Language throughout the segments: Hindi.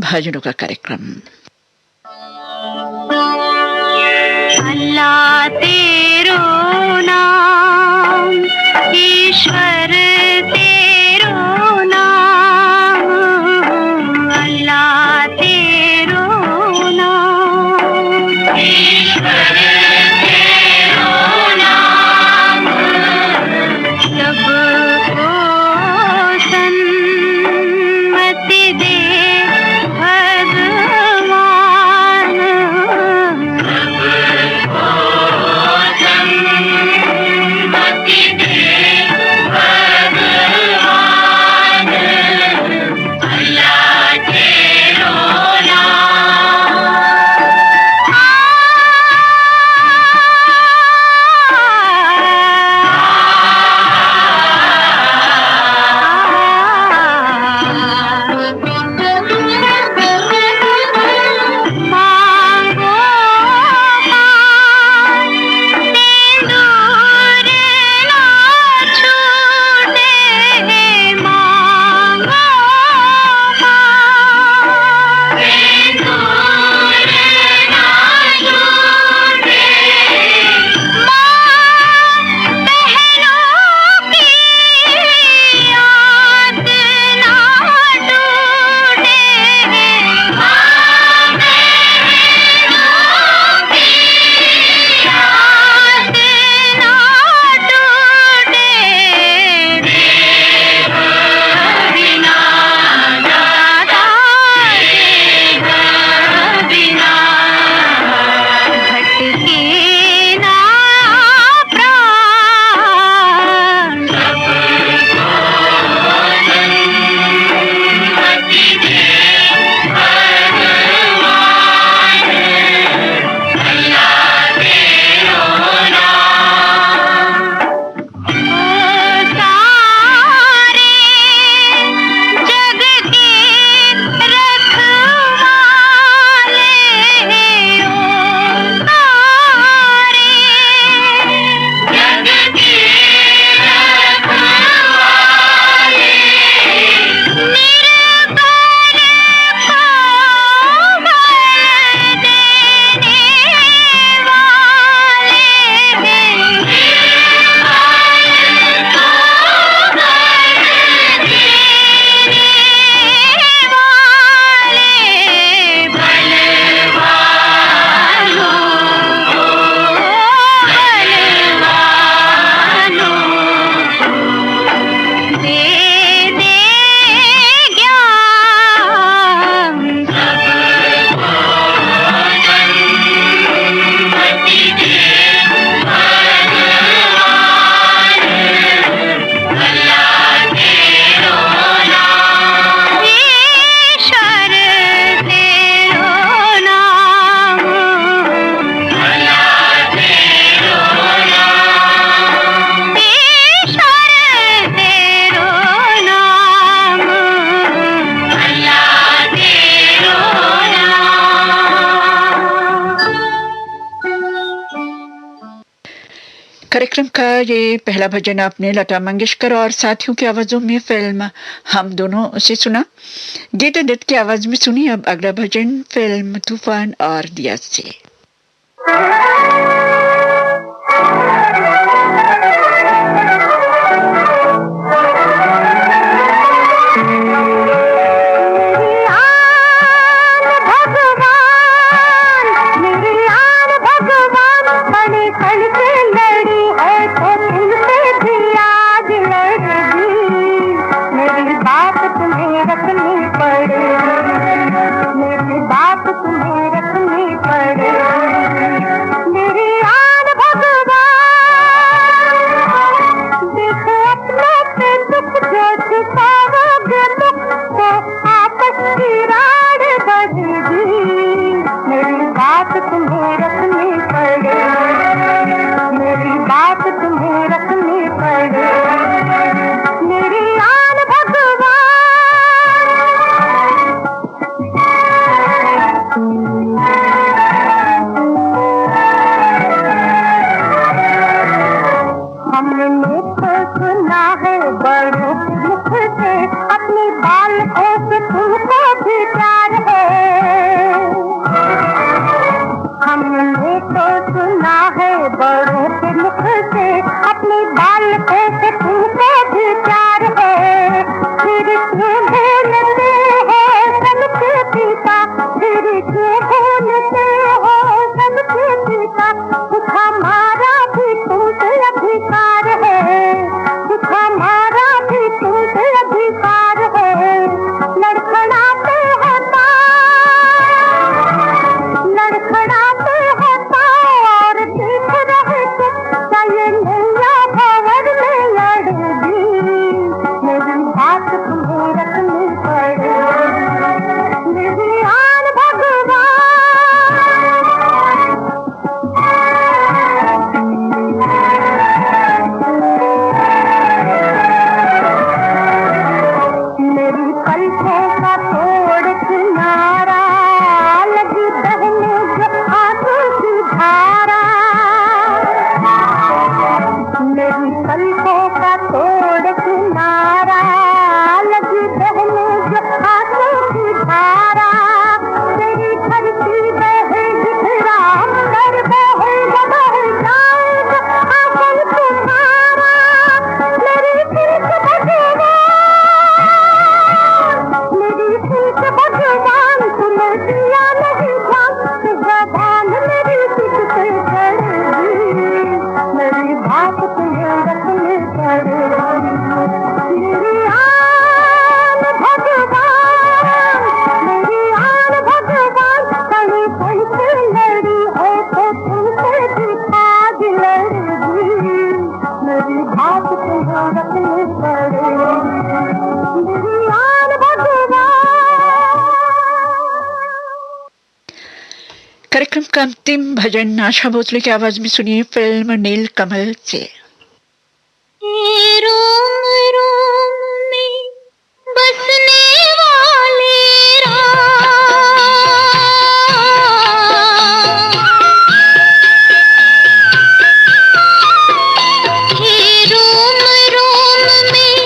भजनों का कार्यक्रम। अल्लाह तेरो नाम, ईश्वर तेरो नाम, अल्लाह तेरो नाम, ईश्वर तेरो नाम, सबको सन्मति दे भगवान, सन्मति दे भगवान, अल्लाह तेरो कार्यक्रम का ये पहला भजन आपने लता मंगेशकर और साथियों की आवाजों में फिल्म हम दोनों से सुना। गीता दत्त की आवाज में सुनी अब अगला भजन फिल्म तूफान और दिया से। मेरी आन भगवान कार्यक्रम का अंतिम भजन आशा भोसले की आवाज में सुनिए फिल्म नील कमल से। रोम रोम में बसने वाले रोम रोम में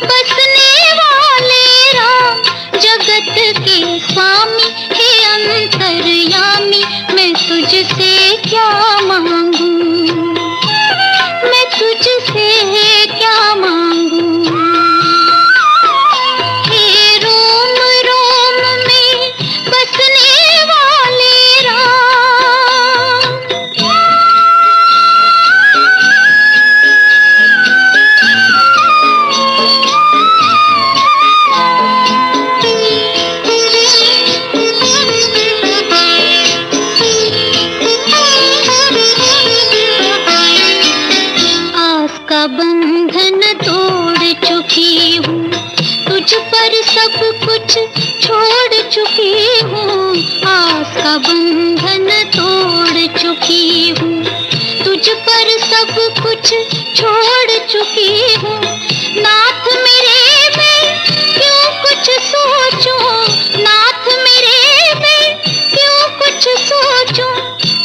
बसने वाले राम, जगत के स्वामी हे अंतर्यामी, मैं तुझसे क्या मांगू, मैं तुझसे क्या मांगू। हे रोम रोम में बसने वाले राम। आस का बंधन तोड़ चुकी हूँ, तुझ पर सब कुछ छोड़ चुकी हूँ। आस का बंधन तोड़ चुकी हूँ, तुझ पर सब कुछ छोड़ चुकी हूँ। नाथ मेरे मैं क्यों कुछ सोचूं, नाथ मेरे मैं क्यों कुछ सोचूं।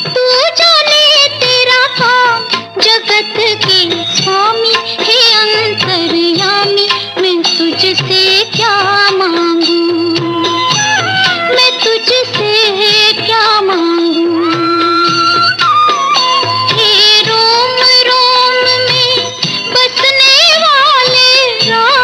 तू जाने तेरा काम, जगत के स्वामी हे अंतर्यामी, मैं तुझसे क्या मांगू, मैं तुझसे क्या मांगू। हे रोम रोम में बसने वाले राम।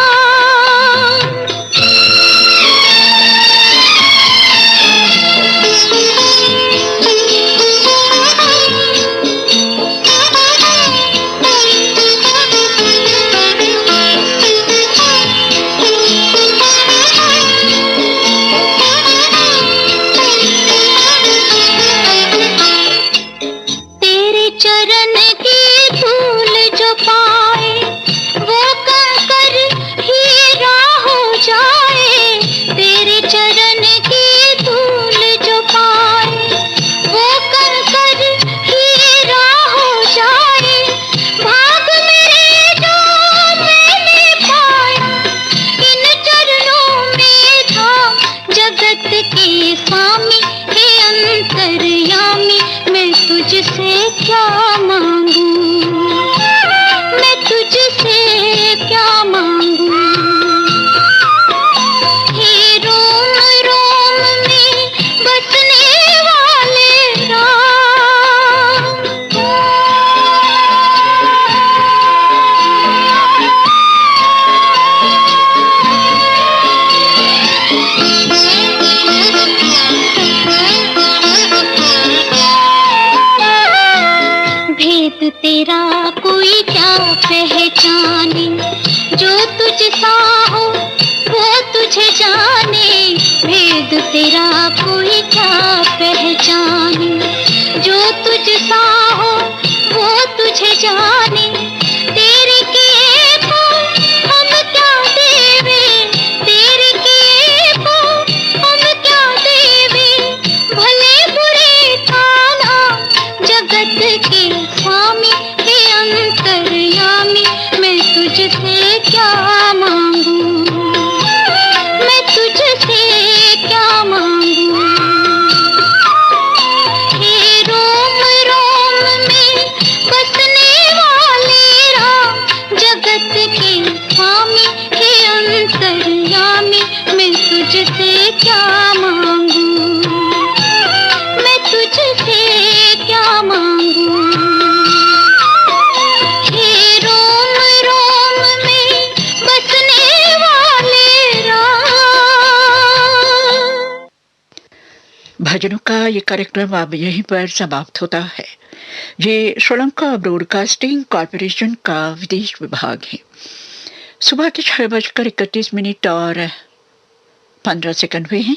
तेरे चरण की धूल जो पाए, वो कंकर हीरा हो जाए। तेरे चरण की धूल जो पाए, वो कंकर हीरा हो जाए। भाग मेरे जो मैंने पाया, इन चरणों में था। जगत के स्वामी हे अंतर्यामी, मैं तुझसे क्या मांगू, मैं तुझसे क्या मांगू। हे रोम रोम में बसने वाले राम। भेद तेरा कोई क्या पहचाने, जो तुझ सा हो वो तुझे जाने। भेद तेरा कोई क्या पहचाने, जो तुझ सा हो वो तुझे जाने। तेरे किए को हम क्या देवे, तेरे किए को हम क्या देवे। भले बुरे ताना, जगत के स्वामी हे अंतर्यामी, मैं तुझसे क्या मांगू, मैं तुझसे क्या मांगू। हे रोम रोम में बसने वाले राम, जगत के स्वामी हे अंतर्यामी, मैं तुझसे क्या मांगू, मैं तुझसे क्या मांगू। हे रोम रोम में बसने वाले राम। भजनों का ये कार्यक्रम अब यहीं पर समाप्त होता है। ये श्रीलंका ब्रॉडकास्टिंग कॉरपोरेशन का विदेश विभाग है। सुबह के 6:31 और 15 सेकंड हुए हैं।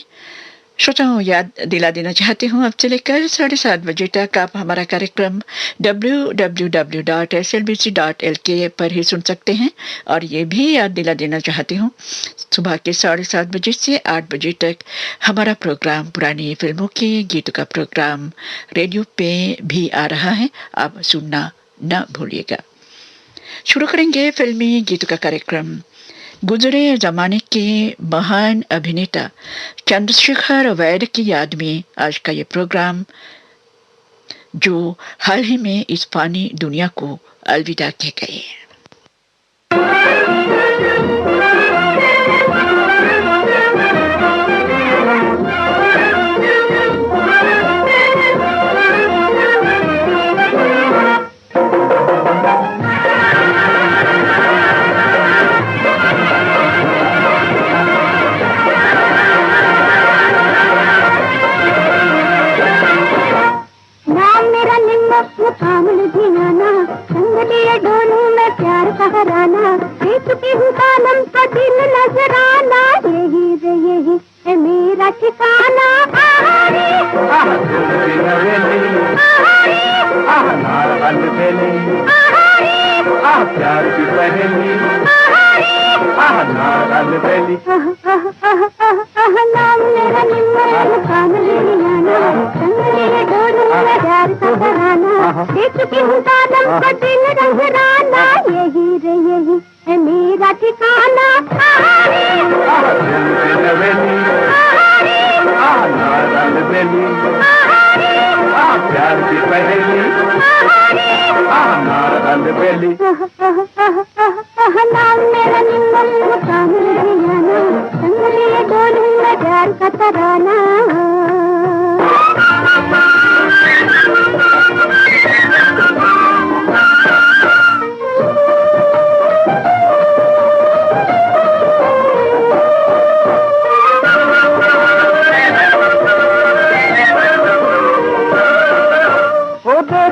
श्रोताओं, याद दिला देना चाहती हूँ अब से लेकर 7:30 तक आप हमारा कार्यक्रम www.slbc.lk पर ही सुन सकते हैं। और ये भी याद दिला देना चाहती हूँ सुबह के 7:30 से 8 बजे तक हमारा प्रोग्राम पुरानी फिल्मों के गीतों का प्रोग्राम रेडियो पे भी आ रहा है, आप सुनना न भूलिएगा। शुरू करेंगे फिल्मी गीतों का कार्यक्रम। गुजरे जमाने के महान अभिनेता चंद्रशेखर वैद की याद में आज का ये प्रोग्राम, जो हाल ही में इस फानी दुनिया को अलविदा कह गए। काम लुधियाना संग लिए डोलू में प्यार का हराना, दे चुकी हूँ कालम का दिल नजराना, यही रे यही है मेरा ठिकाना। प्यार की पहेली नाम मेरा निम्मत काम लुधियाना संग लिए डोलू में प्यार का हराना, दे चुकी हूँ कालम का दिल नजराना, यही रे यही है मेरा ठिकाना। प्यार की पहेली नाम मेरा निम्मत काम लुधियाना संग लिए डोलू में प्यार का तराना।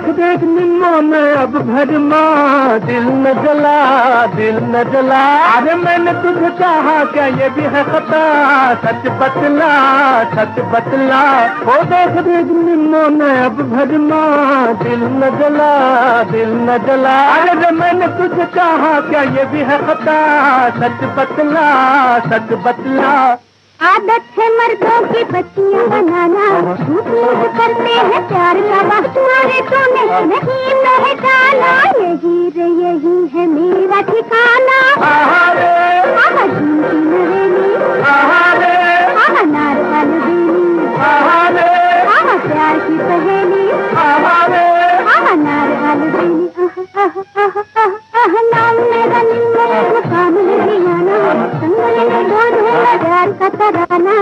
देख निम्मो में अब भरमा दिल न जला, अरे मैंने तुझे चाहा क्या ये भी है खता, सच बतला ओ देख निम्मो में अब भरमा दिल न जला, अरे मैंने तुझे चाहा क्या ये भी है खता, सच बतला। आदत है मर्दों की बत्तियां बनाना, झूठ मूठ करते हैं प्यार का वक्त, तुम्हारे तो नहीं पहचाना, यही रे यही है मेरा ठिकाना। झूठी नवेली नार कालबेली, प्यार की पहेली नार कालबेली। नाम मेरा निम्मत काम लुधियाना संग लिए डोलू में प्यार का तराना।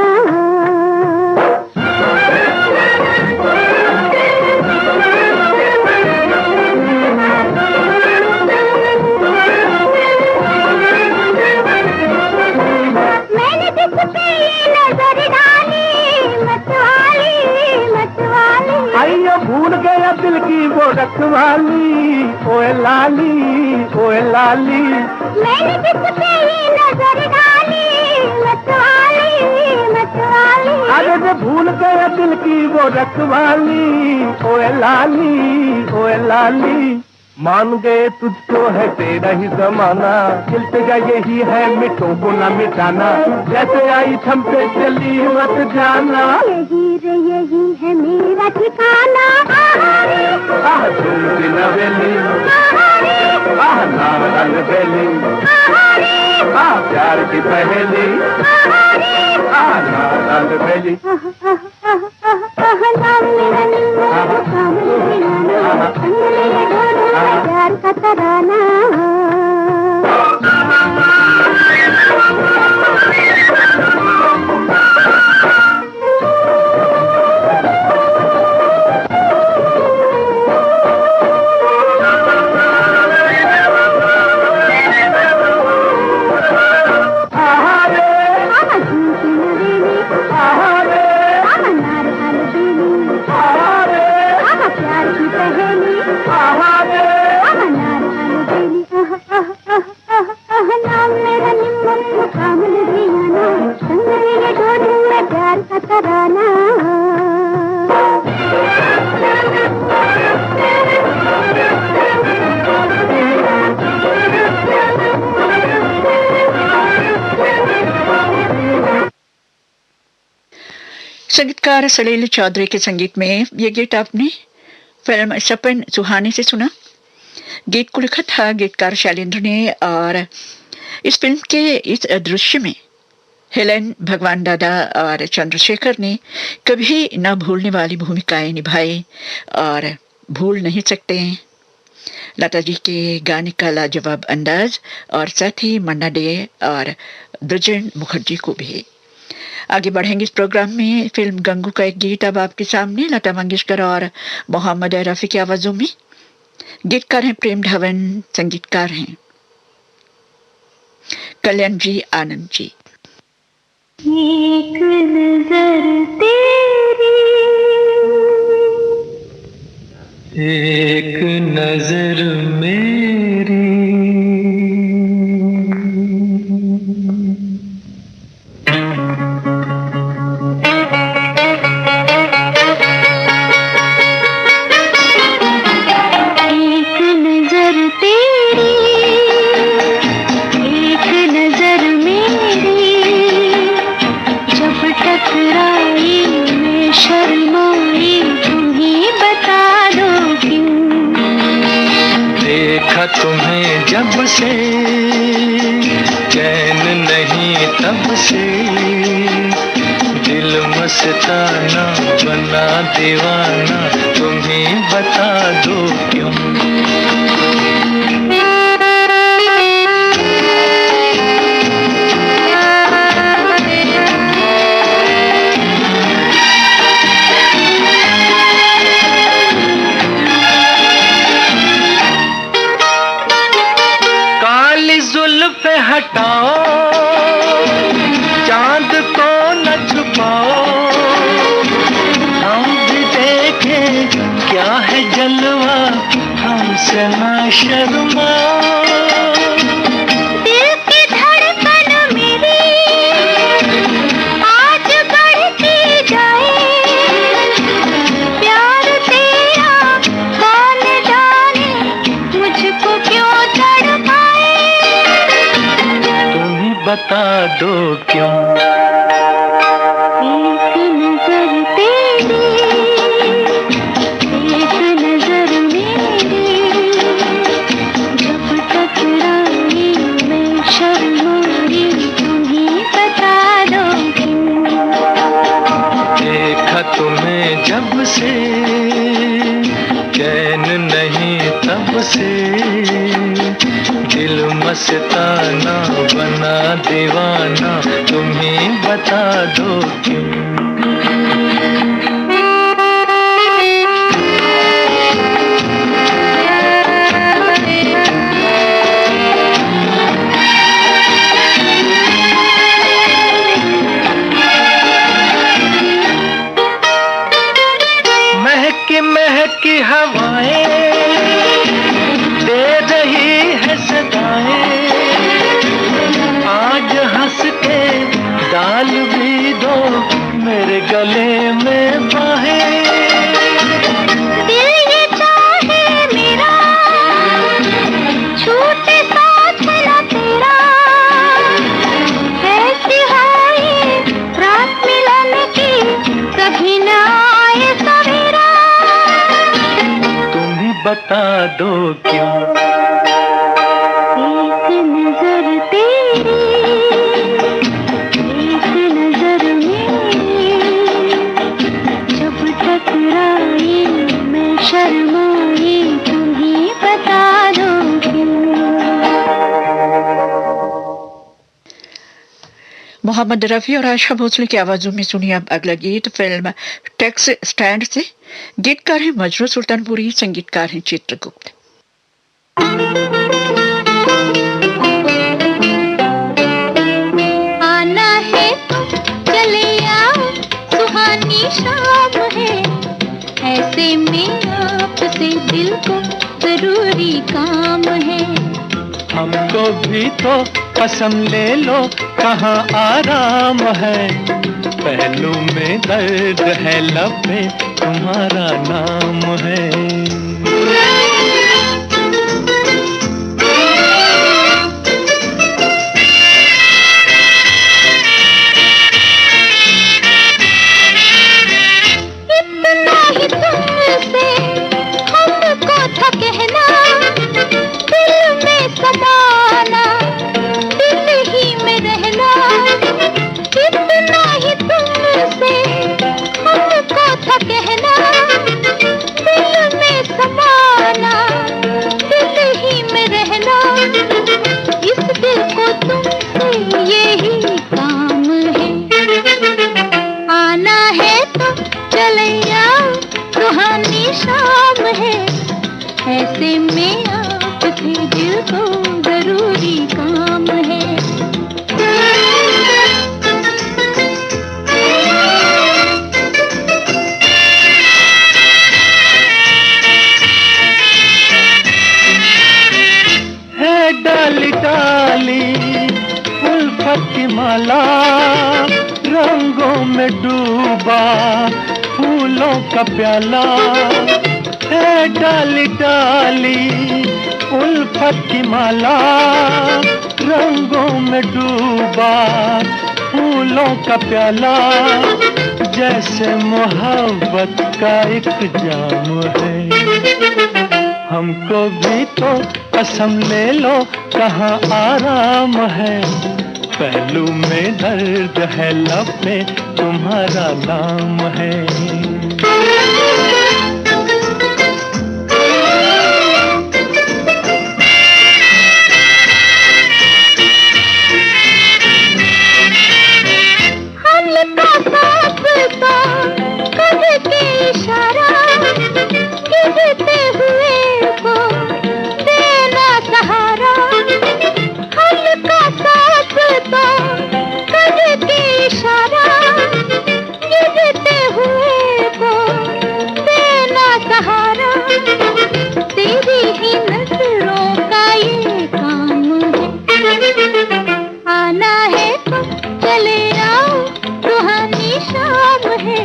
मैंने जिस पे नजर डाली मतवाली, आइयो भूल गया दिल की वो रखवाली, ओए लाली। मैंने जिस पे नजर डाली मतवाली, अरे जो भूल गया दिल की वो रखवाली, ओए लाली। मान गए तुझको है तेरा ही जमाना, चलतेगा यही है मिटों को न मिटाना, जैसे आई थम पे चली मत जाना, यही रे यही है मेरा ठिकाना। झूठी नवेली नार बेली, प्यार की पहेली नार बेली। नाम मेरा निम्मत काम लुधियाना संग लिए डोलू में प्यार का तराना। प्यार की पहेली नार कालबेली। संगीतकार सलील चौधरी के संगीत में ये गीत आपने फिल्म सपन सुहाने से सुना। गीत को लिखा था गीतकार शैलेंद्र ने और इस फिल्म के इस दृश्य में हेलेन, भगवान दादा और चंद्रशेखर ने कभी न भूलने वाली भूमिकाएं निभाई और भूल नहीं सकते हैं। लता जी के गाने का लाजवाब अंदाज और साथ ही मन्ना डे और दुर्जन मुखर्जी को भी। आगे बढ़ेंगे इस प्रोग्राम में फिल्म गंगू का एक गीत अब आपके सामने लता मंगेशकर और मोहम्मद रफी की आवाजों में। गीतकार हैं प्रेम धवन, संगीतकार हैं कल्याण जी आनंद जी। एक नजर तेरी, एक नजर मेरी, तुम्हें जब से चैन नहीं तब से दिल मस्ताना बना दीवाना, तुम ही बता दो क्यों। हटाओ चांद को न छुपाओ, हम भी देखें क्या है जलवा, हमसे न शर्माओ। दिल की धड़कन मेरी आज बढ़ती जाए, प्यार तेरा कौन जाने मुझको क्यों तड़पाए, बता दो क्यों। एक नजर तेरी, एक नजर मेरी, जब टकराई मैं शर्माई, तुम ही बता दो क्यों। देखा तुम्हें जब से चैन नहीं तब से दिल मस्ताना बना दीवाना, तुम ही बता दो क्यों। महकी महकी हवाएं दे रही है सदाएं, आज हंस के डाल भी दो मेरे गले में बाहें। दिल ये चाहे मेरा छूटे साथ ना तेरा, ऐसी है रात मिलन की कभी ना आए सवेरा, तुम ही बता दो क्यों। एक नजर तेरी, एक नजर मेरी, जब टकराई मैं शर्माई, तुम ही बता दो क्यों। मोहम्मद रफी और आशा भोसले की आवाजों में सुनिए अब अगला गीत फिल्म टैक्स स्टैंड से। गीतकार हैं मजरू सुल्तानपुरी, संगीतकार हैं चित्रगुप्त। आना है तो चले आओ, सुहानी शाम है, ऐसे में आपसे दिल को जरूरी काम है। हमको भी तो कसम ले लो, कहाँ आराम है, पहलू में दर्द है, लब पे तुम्हारा नाम है। इतना ही तुमसे हमको था कहना, दिल में समाना, दिल ही में रहना। इतना ही तुमसे हमको था कहना, दिल में समाना, दिल ही में रहना। इस दिल को तुमसे यही काम है, आना है तो चले आओ, सुहानी शाम है। ऐसे में आपसे दिल को जरूरी काम है। डाली डाली उल्फत की माला, रंगों में डूबा फूलों का प्याला। है डाली डाली उल्फत की माला, रंगों में डूबा फूलों का प्याला। जैसे मोहब्बत का एक जाम है, हमको भी तो कसम ले लो कहाँ आराम है। पहलू में दर्द है, लब पे तुम्हारा नाम है। हल्का सांस करके इशारा, गिरते हुए को देना सहारा। हल्का सांस करके इशारा, गिरते हुए को देना सहारा। तेरी ही नजरों का ये काम है, आना है तो चले आओ, सुहानी शाम है।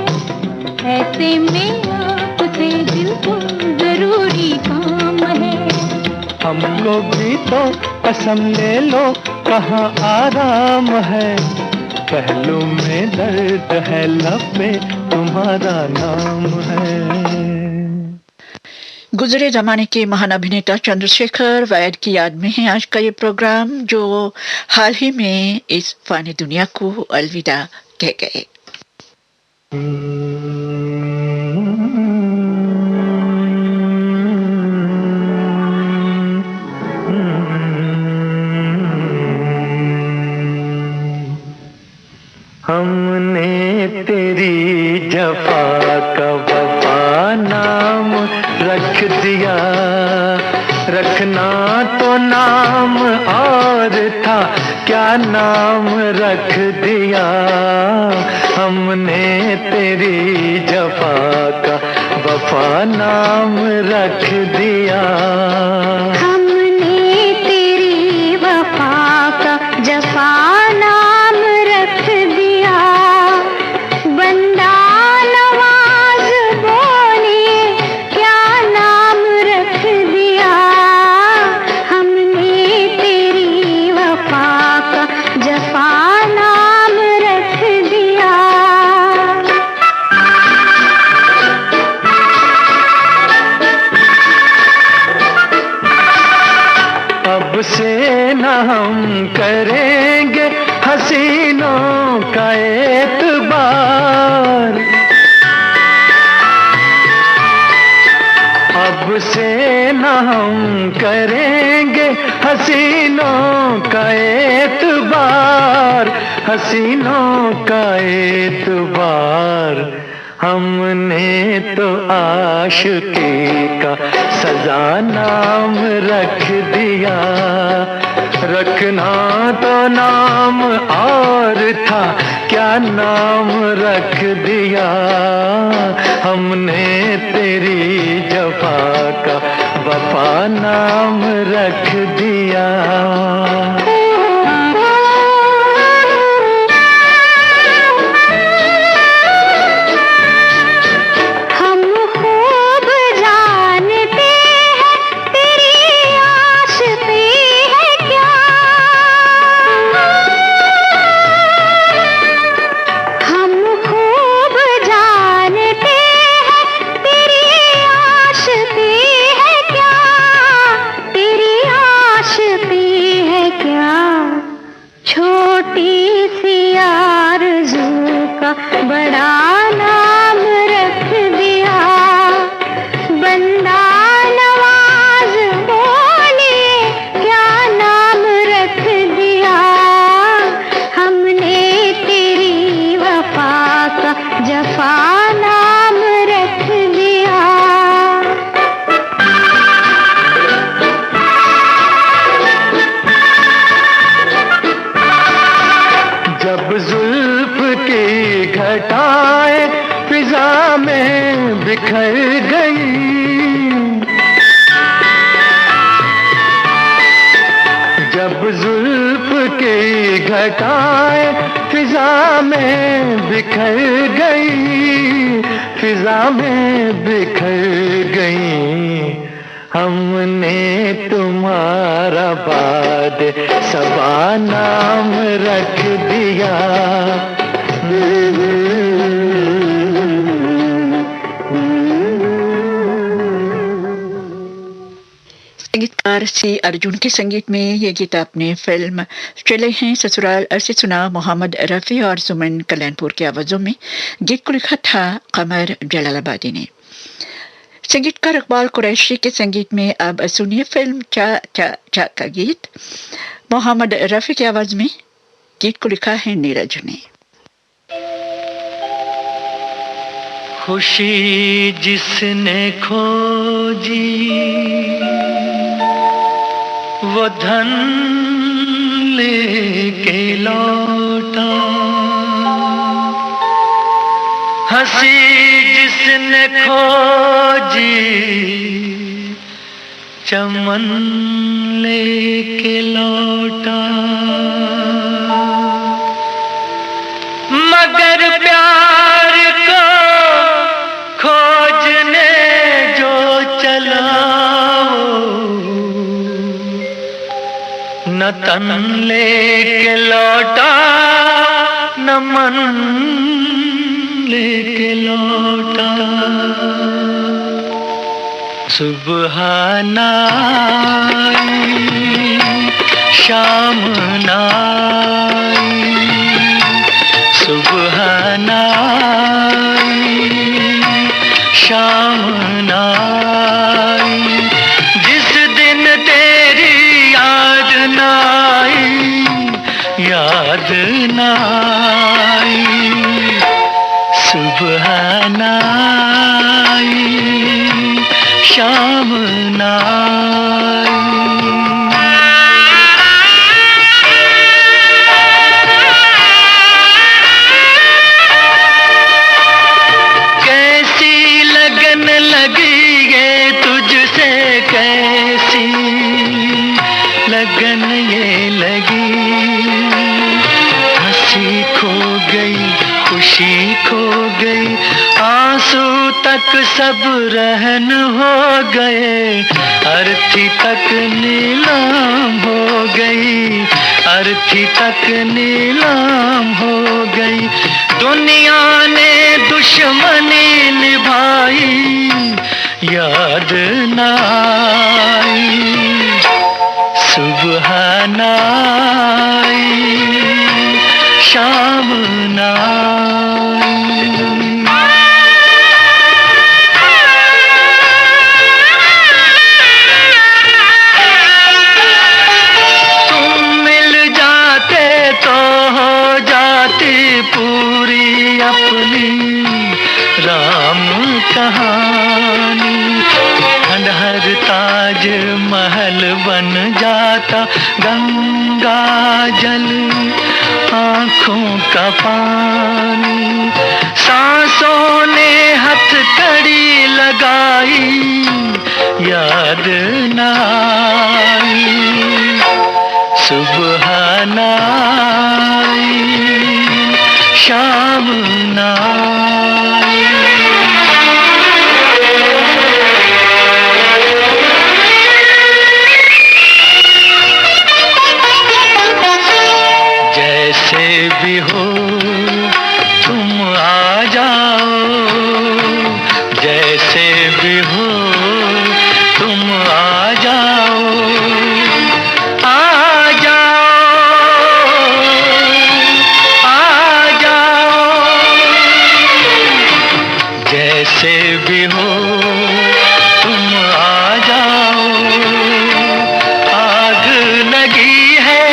ऐसे में आपसे दिल को जरूरी काम है। हमको भी तो कसम ले लो कहाँ आराम है। पहलू में दर्द है, लब पे तुम्हारा नाम है। गुजरे जमाने के महान अभिनेता चंद्रशेखर वैद की याद में है आज का ये प्रोग्राम, जो हाल ही में इस फानी दुनिया को अलविदा कह गए। हमने तेरी जफा का वफा नाम रख दिया, रखना तो नाम और था, क्या नाम रख दिया। हमने तेरी जफा का वफा नाम रख दिया। हमने तेरी वफा का जफा नाम रख दिया। बंदा नवाज बोले क्या नाम रख दिया। हमने तेरी वफा का जफा नाम रख दिया। अब से न हम करेंगे हसीनों का एतबार, अब से न हम करेंगे हसीनों का एतबार, हसीनों का एतबार। हमने तो आशिकी का सजा नाम रख दिया, रखना तो नाम और था, क्या नाम रख दिया। हमने तेरी जफा का वफा नाम रख दिया। बिखर गई। जब जुल्फ की घटाएं फिजा में बिखर गई, फिजा में बिखर गई। हमने तुम्हारा बाद सबा नाम रख दिया। संगीतकार सी अर्जुन के संगीत में ये गीत आपने फिल्म चले हैं ससुराल से सुना। मोहम्मद रफ़ी और सुमन कल्याणपुर की आवाज़ों में गीत को लिखा था कमर जलालाबादी ने। संगीतकार इकबाल कुरैशी के संगीत में अब सुनिए फिल्म चा चा चा का गीत मोहम्मद रफ़ी की आवाज़ में। गीत को लिखा है नीरज ने। खुशी जिसने खोजी वो धन लेके लौटा, हंसी जिसने खोजी चमन लेके लौटा। मगर प्यार को खोजने जो चला न तन लेके लौटा न मन लेके लौटा। सुबह नाई शाम नाई, सुबह नाई शाम नाई। जिस दिन तेरी याद नाई, याद नाई। सुबह नाई शाम नाई। कैसी लगन लगी ये तुझसे, कैसी लगन ये लगी। हंसी खो गई खुशी खो गई, आंसू तक सब रहन हो गए। अर्थी तक नीलाम हो गई, अर्थी तक नीलाम हो गई। दुनिया ने दुश्मनी निभाई, याद नाई। सुबह नाई शाम नाई। तुम मिल जाते तो हो जाती पूरी अपनी राम कहानी। खंडहर ताज महल बन जाता, गंगा जल आँखों का पानी। सांसों ने हथकड़ी लगाई, याद नाई। सुबह नाई शाम नाई। जैसे भी हो तुम आ जाओ, जैसे भी हो तुम आ जाओ, आ जाओ, आ जाओ। जैसे भी हो तुम आ जाओ। आग लगी है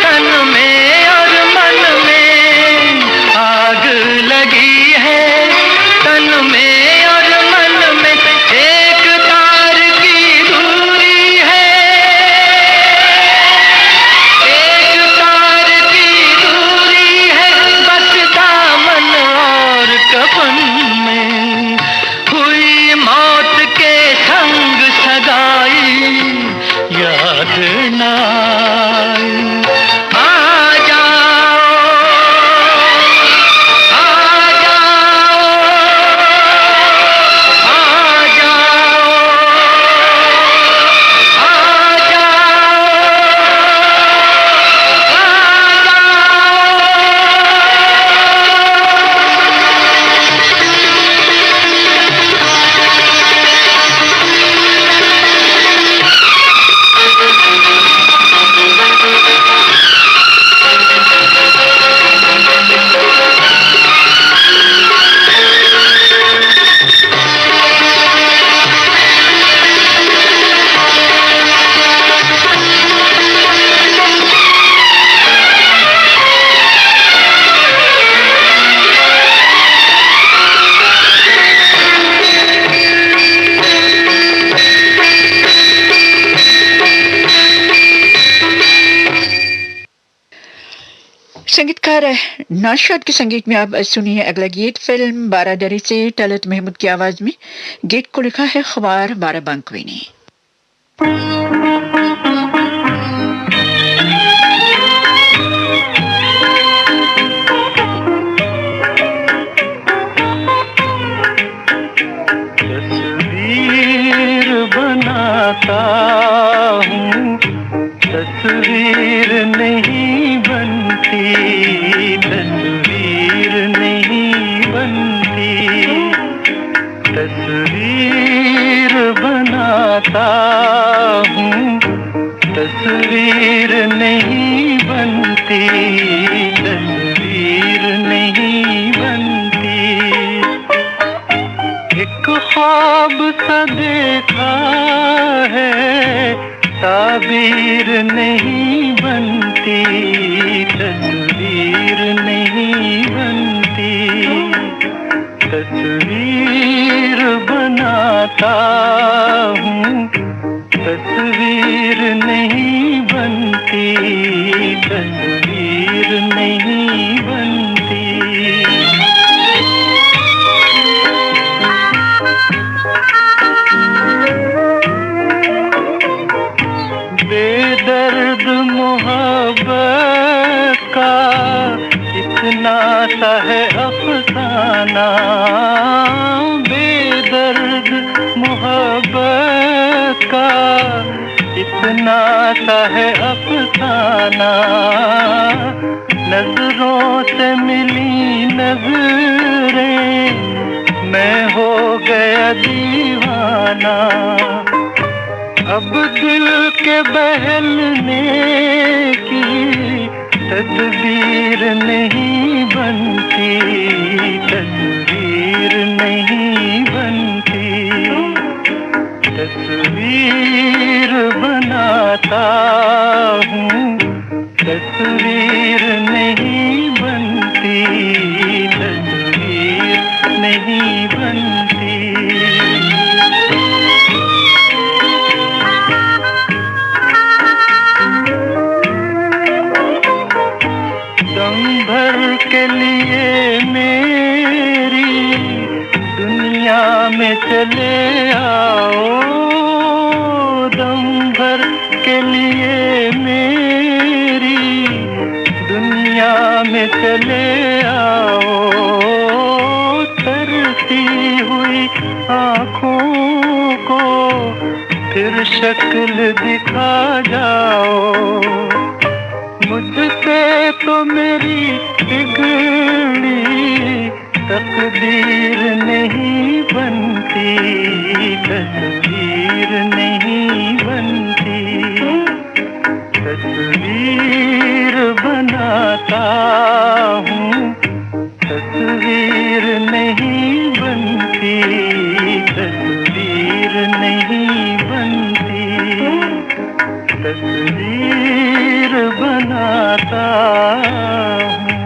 तन में और मन में, आग लगी है तन में और मन में। एक तार की दूरी है, एक तार की दूरी है, बस दामन और कफन में। संगीतकार नौशाद के संगीत में आप सुनिए अगला गीत फिल्म बारादरी से तलत महमूद की आवाज में। गीत को लिखा है खबार बाराबंकवी ने। तस्वीर बनाता हूँ, तस्वीर नहीं बनती, तस्वीर नहीं बनती। तस्वीर बनाता हूँ, तस्वीर नहीं बनती, तस्वीर नहीं बनती। एक ख्वाब सा देखा है, ताबीर नहीं बनती, तस्वीर नहीं बनती। तस्वीर बनाता हूँ, तस्वीर नहीं बनती, तस्वीर नहीं बनती। बेदर्द मोहब्बत का इतना सा है अफसाना, बेदर्द मोहब्बत का इतना सा है अफसाना। नजरों से मिली नजरें, मैं हो गया दीवाना। अब दिल के बहलने की तदबीर नहीं बनती, तस्वीर नहीं बनती। तस्वीर बनाता हूँ, तस्वीर नहीं बनती, तस्वीर नहीं बनती। दम भर के लिए मेरी दुनिया में चले आओ, दम भर के लिए मेरी दुनिया में चले आओ। तरती हुई आँखों को फिर शक्ल दिखा जाओ। मुझसे तो मेरी बिगड़ी तकदीर नहीं बनती, तस्वीर नहीं बनती। तस्वीर बनाता हूँ, तस्वीर नहीं बनती, तस्वीर नहीं बनती। तस्वीर बनाता हूँ।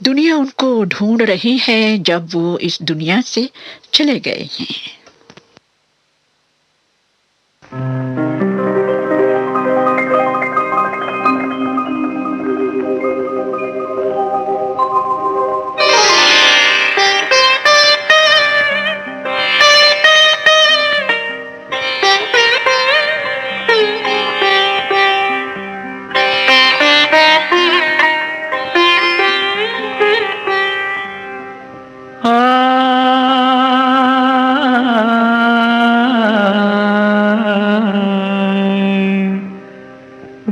दुनिया उनको ढूंढ रही है जब वो इस दुनिया से चले गए हैं।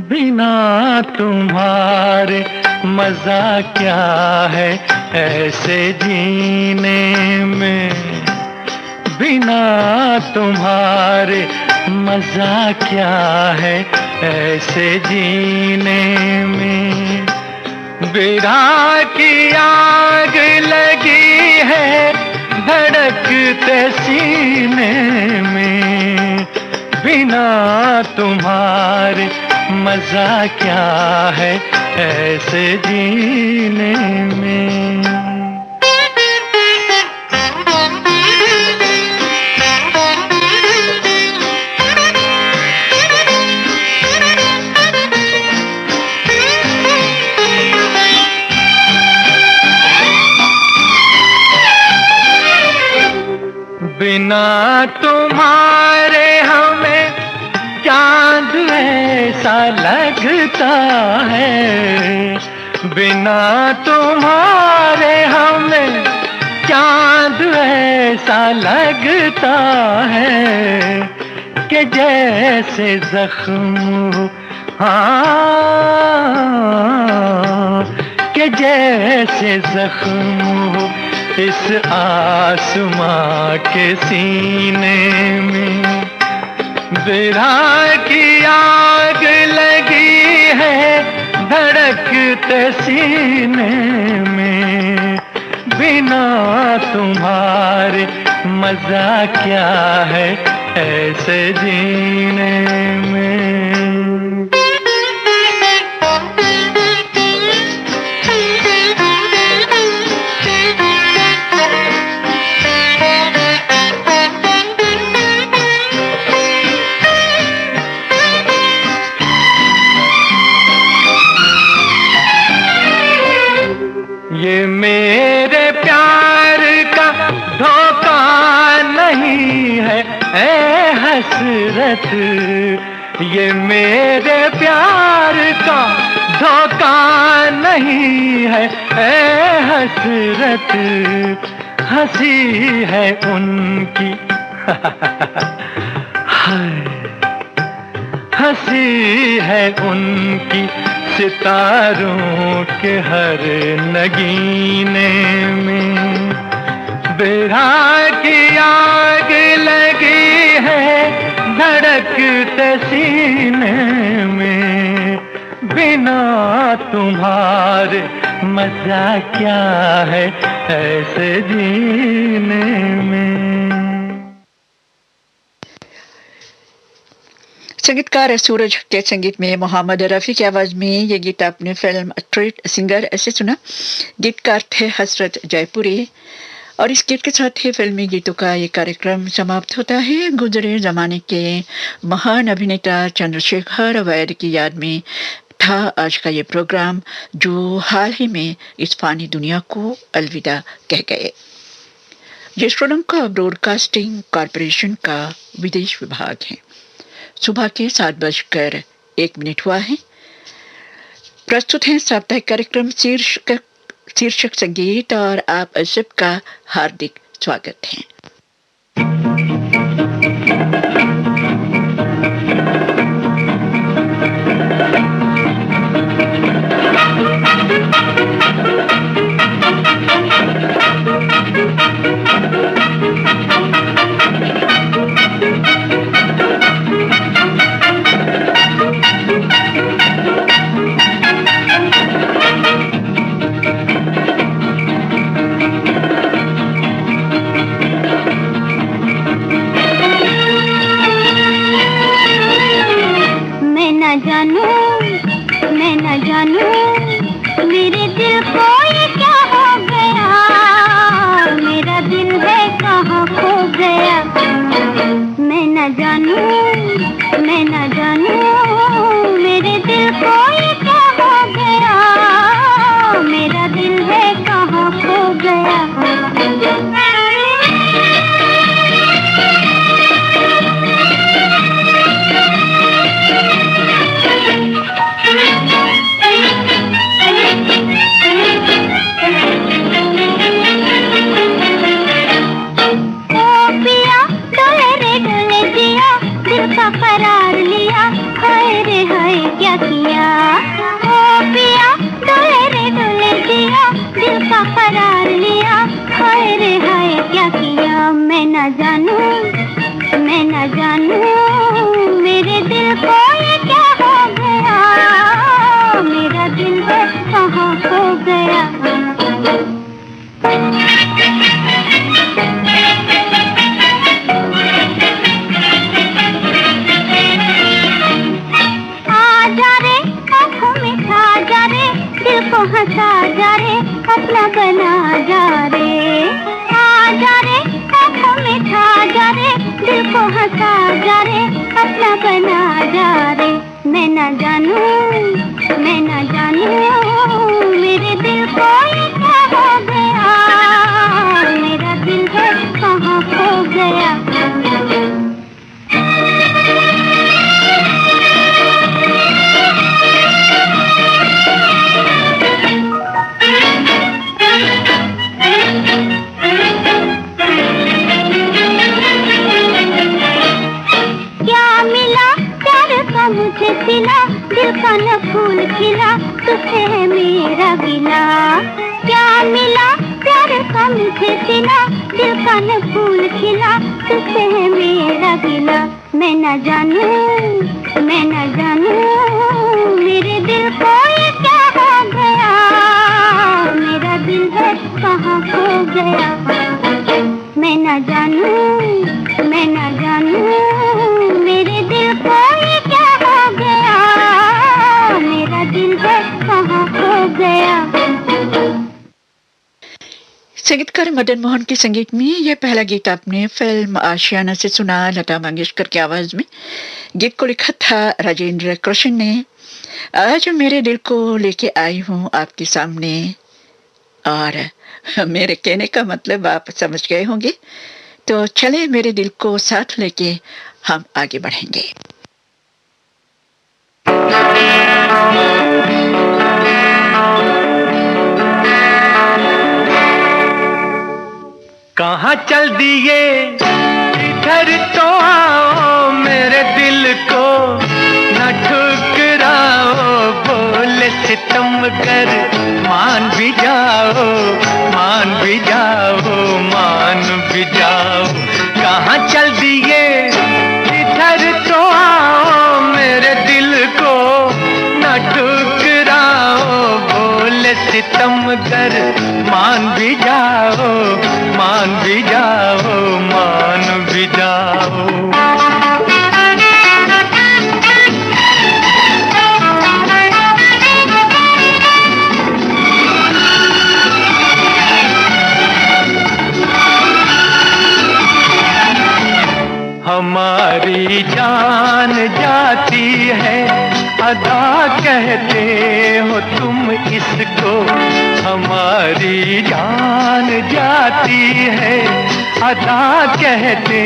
बिना तुम्हारे मजा क्या है ऐसे जीने में, बिना तुम्हारे मजा क्या है ऐसे जीने में। विरह की आग लगी है धड़कते सीने में, बिना तुम्हारे मजा क्या है ऐसे जीने में। बिना तुम्हारे हमें चांद ऐसा लगता है, बिना तुम्हारे हमें चांद ऐसा लगता है कि जैसे जख्म हो, हाँ, कि जैसे जख्म हो इस आसमां के सीने में। विरह की आग लगी है धड़कते सीने में, बिना तुम्हारे मजा क्या है ऐसे जीने में। ये मेरे प्यार का धोखा नहीं है ऐ हसरत, ये मेरे प्यार का धोखा नहीं है ऐ हसरत। हंसी है उनकी हाय, हंसी है उनकी सितारों के हर नगीने में। बिरहा की आग लगी है धड़कते सीने में, बिना तुम्हारे मजा क्या है ऐसे जीने में। संगीतकार सूरज के संगीत में मोहम्मद रफ़ी की आवाज में ये गीत आपने फिल्म स्ट्रीट सिंगर ऐसे सुना। गीतकार थे हसरत जयपुरी। और इस गीत के साथ ही फिल्मी गीतों का ये कार्यक्रम समाप्त होता है। गुजरे जमाने के महान अभिनेता चंद्रशेखर वैद्य की याद में था आज का ये प्रोग्राम, जो हाल ही में इस फानी दुनिया को अलविदा कह गए। ये श्रीलंका ब्रॉडकास्टिंग कॉरपोरेशन का विदेश विभाग है। सुबह के 7:01 हुआ है। प्रस्तुत है साप्ताहिक कार्यक्रम शीर्षक संगीत और आप सबका हार्दिक स्वागत है। मीठे सिला, दिल का न फूल खिला, तुझसे है मेरा गिला। मैं न जानूं मेरे दिल को ये क्या हो गया, मेरा दिल है कहाँ खो गया। मैं न जानूं मेरे दिल को ये क्या हो गया, मेरा दिल है कहाँ खो गया। संगीतकार मदन मोहन के संगीत में यह पहला गीत आपने फिल्म आशियाना से सुना, लता मंगेशकर की आवाज में। गीत को लिखा था राजेंद्र कृष्ण ने। आज मेरे दिल को लेके आई हूँ आपके सामने, और मेरे कहने का मतलब आप समझ गए होंगे। तो चले मेरे दिल को साथ लेके हम आगे बढ़ेंगे। कहाँ चल दिए इधर तो आओ, मेरे दिल को न ठुकराओ। बोले सितमगर मान भी जाओ, मान भी जाओ, मान भी जाओ। कहाँ चल दिए इधर तो आओ, मेरे दिल को न ठुकराओ। बोले सितमगर मान भी जाओ, मान भी जाओ, मान भी जाओ। हमारी जान जाती है अदा कहते हो तुम इसको। हमारी जान जाती है अदा कहते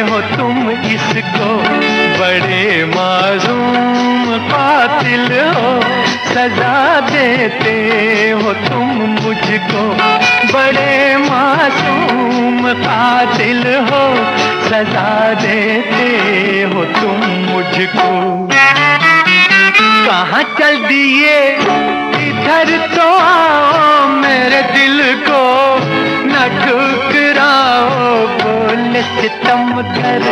हो तुम इसको। बड़े मासूम कातिल हो, सजा देते हो तुम मुझको। बड़े मासूम कातिल हो, सजा देते हो तुम मुझको। कहाँ चल दिए इधर तो आओ, मेरे दिल को न ठुकराओ। बोले सितमगर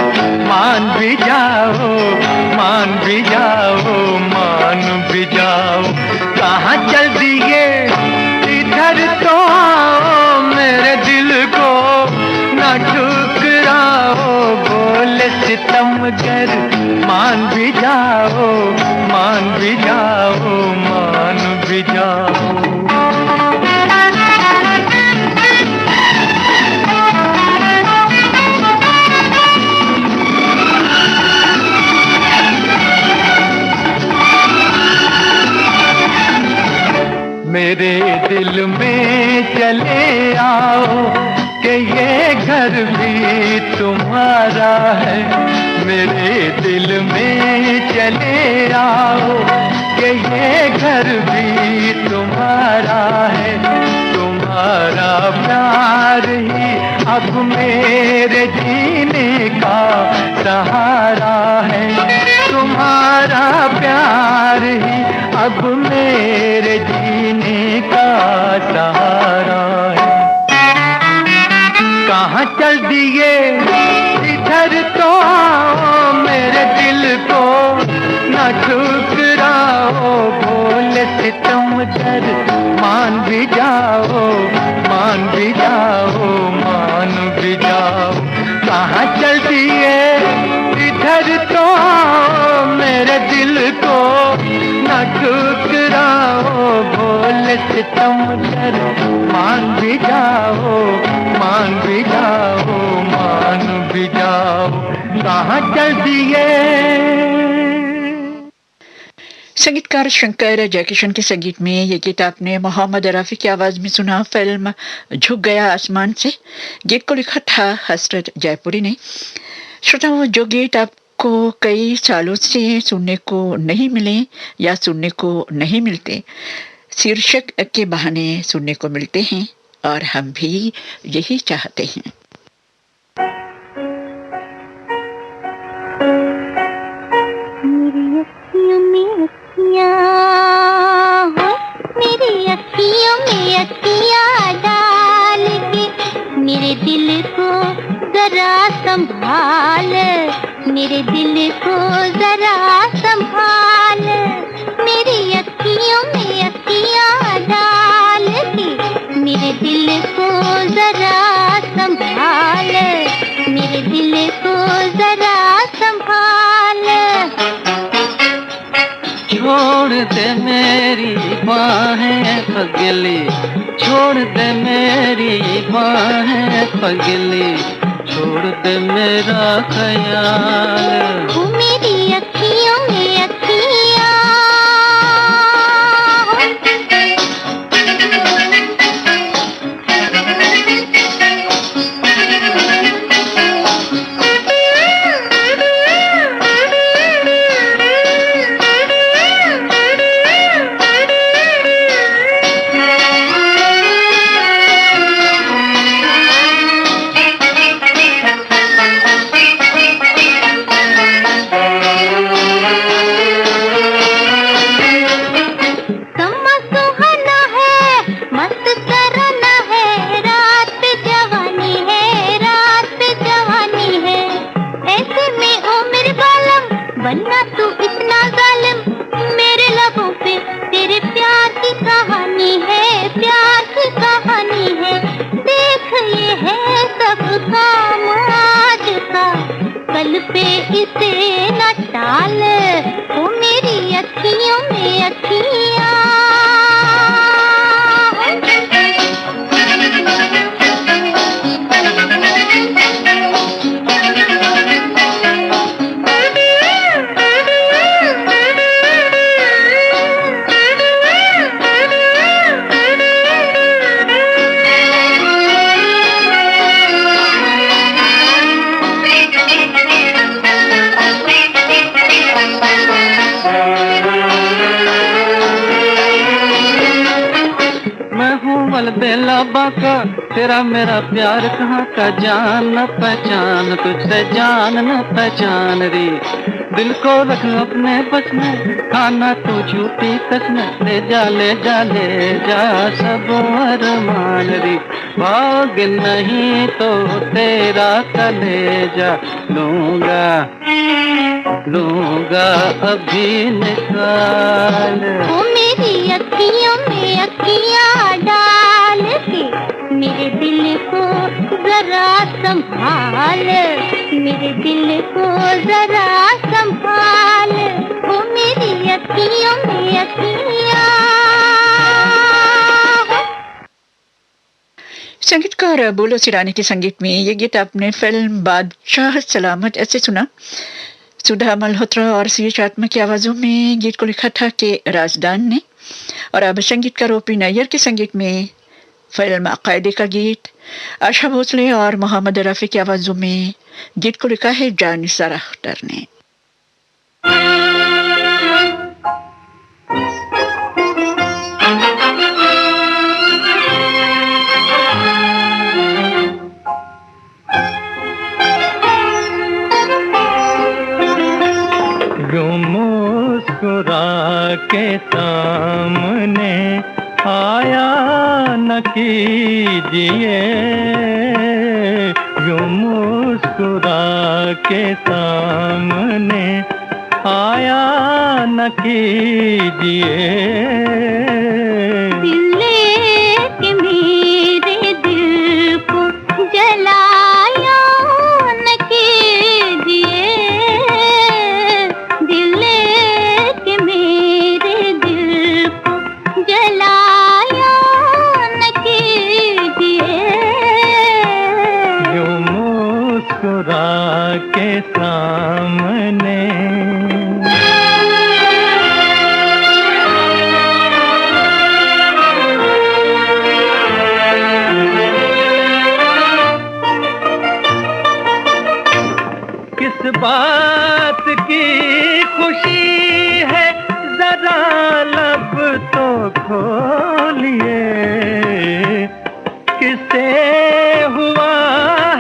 मान भी जाओ, मान भी जाओ, मान भी जाओ। कहाँ चल दिए इधर तो आओ, मेरे दिल को न ठुकराओ। बोले सितमगर मान भी जाओ, मान भी जाओ, मान भी जाओ। मेरे दिल में चले आओ कि ये घर भी तुम्हारा है। मेरे दिल में चले आओ कि ये घर भी तुम्हारा है। तुम्हारा प्यार ही अब मेरे जीने का सहारा है। तुम्हारा प्यार ही अब मेरे जीने का सहारा है। कहाँ चल दिए इधर तो आओ, मेरे दिल को न ठुकराओ। बोले सितमगर मान भी जाओ, मान भी जाओ, मान भी जाओ। कहाँ चल दिए इधर तो आओ, मेरे दिल को न ठुकराओ। बोले सितमगर मान भी जाओ, मान भी जाओ, मान भी जाओ। कहाँ चल दिए। संगीतकार शंकर जयकिशन के संगीत में ये गीत आपने मोहम्मद रफी की आवाज में सुना, फिल्म झुक गया आसमान से। गीत को लिखा था हसरत जयपुरी ने। श्रोताओं, जो गीत आपको कई सालों से सुनने को नहीं मिले या सुनने को नहीं मिलते, शीर्षक के बहाने सुनने को मिलते हैं, और हम भी यही चाहते हैं। मेरी अखियों में अखियाँ डाल के मेरे दिल को जरा संभाल, मेरे दिल को जरा संभाल, मेरी अखियों में अखियाँ डाल के मेरे दिल को जरा संभाल, मेरे दिल को जरा संभाल। छोड़ दे मेरी बाहें पगली, छोड़ दे मेरी बाहें पगली, छोड़ दे मेरा ख्याल। वो मेरी अखियों में अखियाँ बनना तू इतना जालिम, मेरे लबों पे तेरे प्यार की कहानी है, प्यार की कहानी है। देख ये है सब काम आज का, कल पे इसे न टाल, वो मेरी अखियों में अखियाँ। बेला बाका तेरा मेरा प्यार कहाँ का, जान न पहचान तुझसे जान न पहचान रे। दिल को रख अपने बस में, खाना तू झूठी कसम, ले जा ले जा ले जा सब अरमान रे। भाग नहीं तो तेरा कलेजा लूंगा लूंगा अभी निकाल। वो मेरी अखियों में अखियाँ डाल के मेरे दिल को जरा संभाल, मेरे दिल को जरा संभाल, वो मेरी अखियों में अखियाँ। संगीतकार बोलो सिरानी के संगीत में ये गीत आपने फिल्म बादशाह सलामत ऐसे सुना। सुधा मल्होत्रा और सी आत्मा की आवाजों में गीत को लिखा था के राजदान ने। और अब संगीतकार ओपी नैयर के संगीत में फिल्म अकायदे का गीत आशा भोसले और मोहम्मद रफी की आवाजों में गीत को लिखा है जानिसार अख्तर ने। मुस्कुरा के सामने आया न कीजिए, यूं मुस्कुरा के सामने आया न कीजिए। दिल लेके मेरे दिल को जलाया न कीजिए, दिल लेके मेरे दिल को जलाया न कीजिए। यूं मुस्कुरा के सामने बात की खुशी है जरा लब तो खोलिए, किससे हुआ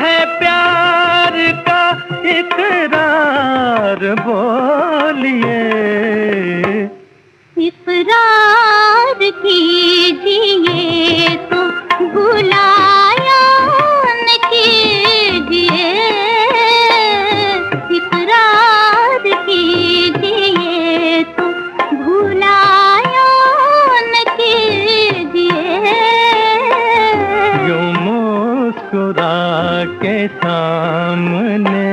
है प्यार का इकरार बोलिए। इकरार कीजिए तो भुलाया न मुस्कुरा के सामने।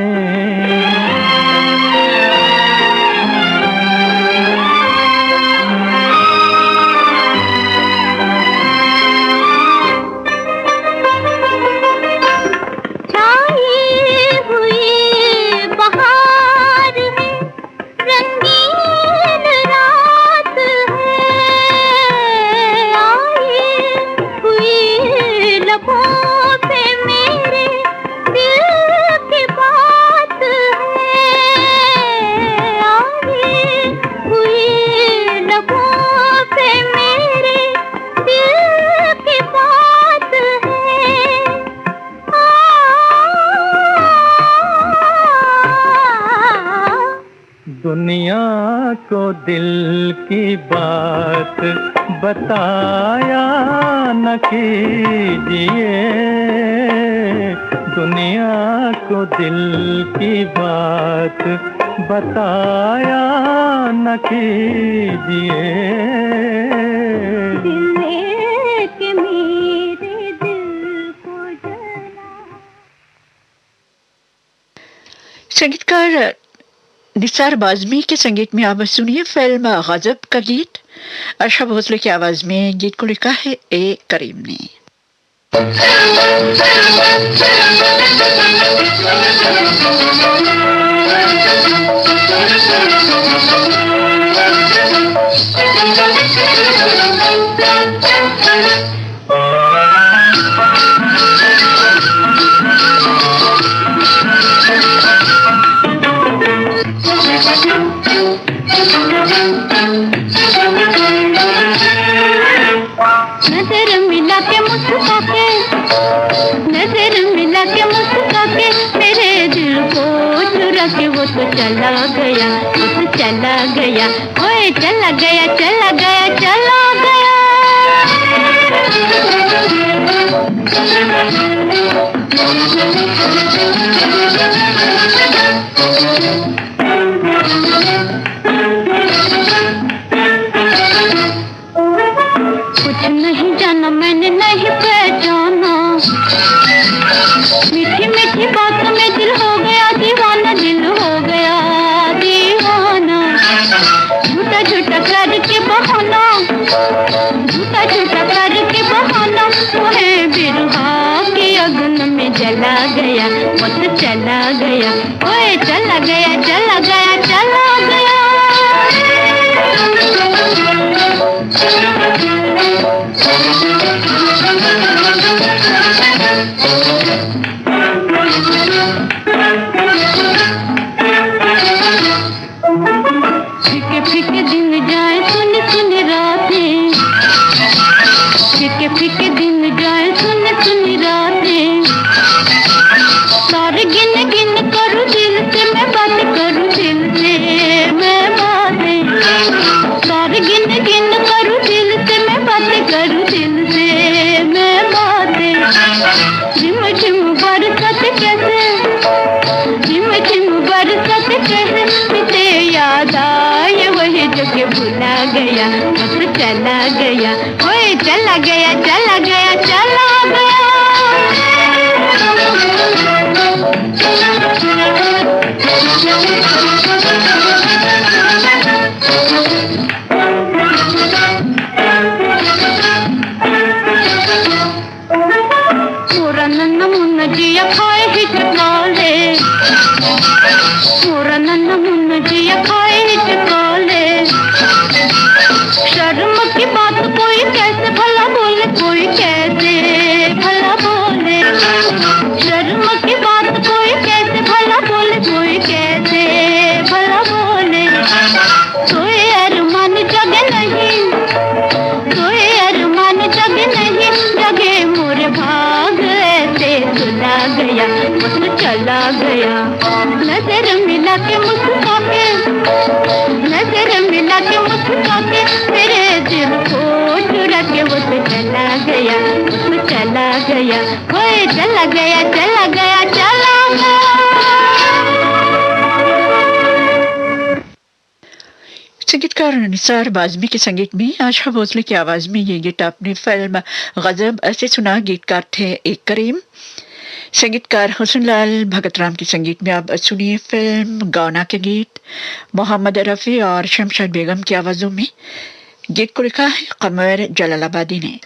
दुनिया को दिल की बात बताया न कीजिए, दुनिया को दिल की बात बताया न कीजिए। संगीतकार निसार बाज़मी के संगीत में आप सुनिए फिल्म गजब का गीत। आशा भोसले की आवाज में गीत को लिखा है ए करीम ने। नजर मिला के मुस्कुरा के, नजर मिला के मुस्कुरा के मेरे दिल को चुरा के वो तो चला गया, वो तो चला गया, ओए चला गया चला गया चला गया। कुछ नहीं जाना मैंने नहीं पहचाना, मीठी मीठी बातों में दिल हो गया दीवाना, दिल हो गया दीवाना। झूठा झूठा करके बहाना, झूठा झूठा करके बहाना, वह बिरहा की अगन में जला गया, वो तो चला गया, ओए चला गया चला गया चला गया। फीके फीके दिन जाए सुनी सुनी रातें, फीके फीके दिन जाए सुनी सुनी रातें, सारे गिन गिन करूँ दिल से मैं बात करूँ दिल से मैं बातें, सारे गिन गिन करूँ दिल से मैं बात करूँ दिल से मैं बातें। झिम झिम बरसत कैसे, झिम झिम बरसत कैसे मुझे याद आए वही जगह भुला गया, बस चला गया, ओए चला गया चला गया चला गया। मोरा नन्ना मुन्ना जिया खाए हिचकाले, मोरा नन्ना मुन्ना जिया खाए हिचकाले। शर्म की बात कोई कैसे भला बोले, कोई कैसे भला बोले, शर्म की बात कोई कैसे भला बोले, कोई कैसे भला बोले। कोई अरमान जगे नहीं, कोई अरमान जगे नहीं, जगे मोरे भाग ऐसे सुला गया, वो तो चला गया। नजर मिला के मुस्कुरा के, नजर मिला के मुस्कुरा के मेरे दिल को चुरा के वो तो चला गया, वो तो चला गया, ओए चला गया चला गया चला गया। संगीतकार निसार बाज़मी के संगीत में आशा भोसले की आवाज में ये गीत आपने फिल्म गजब ऐसे सुना। गीतकार थे एक करीम, संगीतकार हुसनलाल भगतराम के संगीत में आप सुनिए फिल्म गौना के गीत मोहम्मद रफ़ी और शमशाद बेगम की आवाज़ों में। गीत को लिखा है कमर जलालाबादी ने।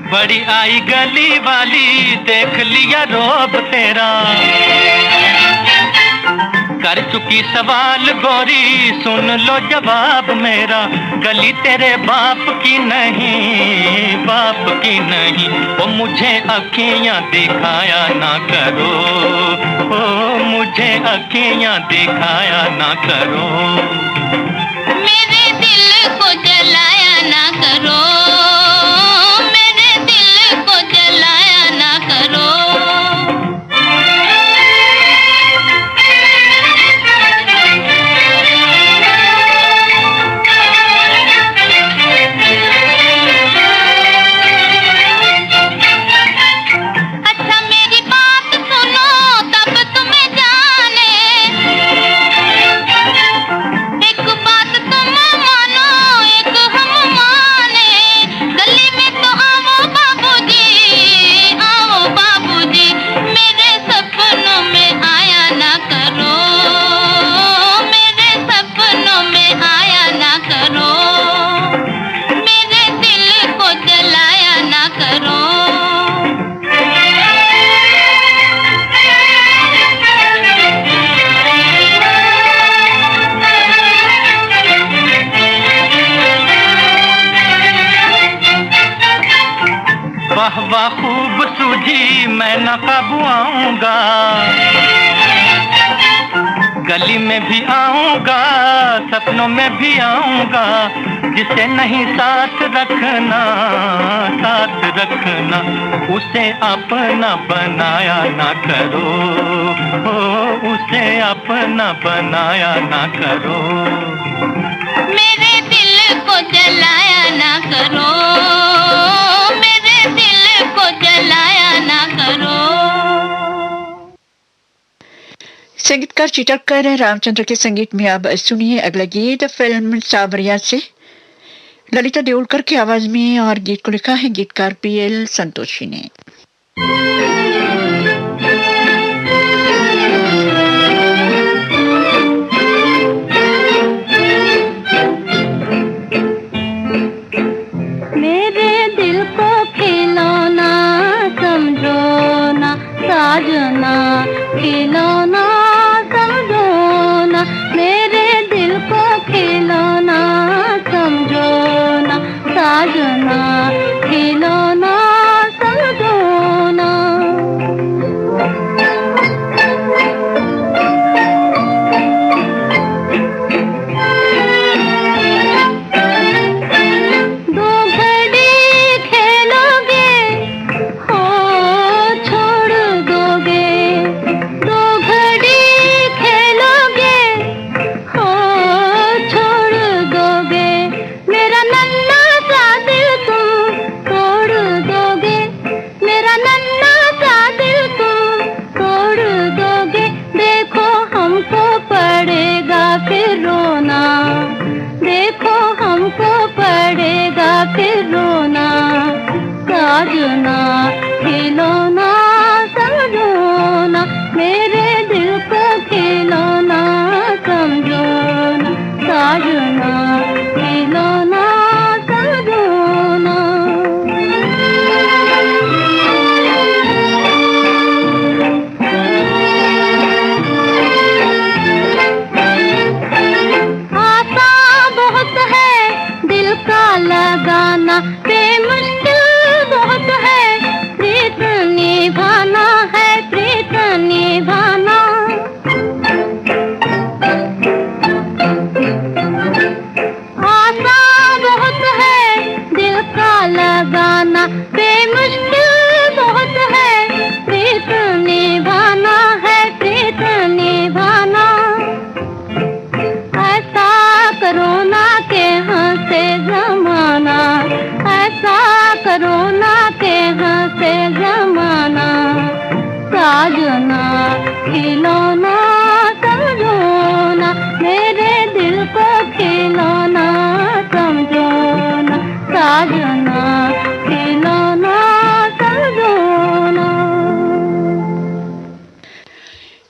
बड़ी आई गली वाली देख लिया रोब तेरा, कर चुकी सवाल गोरी सुन लो जवाब मेरा। गली तेरे बाप की नहीं, बाप की नहीं, वो मुझे अखियां दिखाया ना करो, ओ मुझे अखियां दिखाया ना करो, मेरे दिल को जलाया ना करो, मेरे दिल को जलाया ना करो। अच्छा मेरी बात सुनो तब तुम्हें जाने, एक बात तुम मानो एक हम माने। गली में तो आओ बाबूजी, आओ बाबूजी, मेरे सपनों में आया ना करो, मेरे सपनों में आया ना करो, मेरे दिल को जलाया ना करो। वाह वाह खूब सूझी मैं न काबू आऊंगा, गली में भी आऊंगा सपनों में भी आऊंगा। जिसे नहीं साथ रखना, साथ रखना, उसे अपना बनाया ना करो, ओ उसे अपना बनाया ना करो, मेरे दिल को जलाया ना करो, मेरे दिल को जलाया ना करो। संगीतकार चिटकर रामचंद्र के संगीत में अब सुनिए अगला गीत फिल्म सावरिया से ललिता देउलकर की आवाज में, और गीत को लिखा है गीतकार पीएल संतोषी ने। मेरे दिल को खिलौना समझो ना साजना, खिलौना समझो ना, मेरे दिल को खिलौना समझो ना साजना, खिलौना समझो ना। दो घड़ी खेलोगे हो छोड़ दोगे, दो घड़ी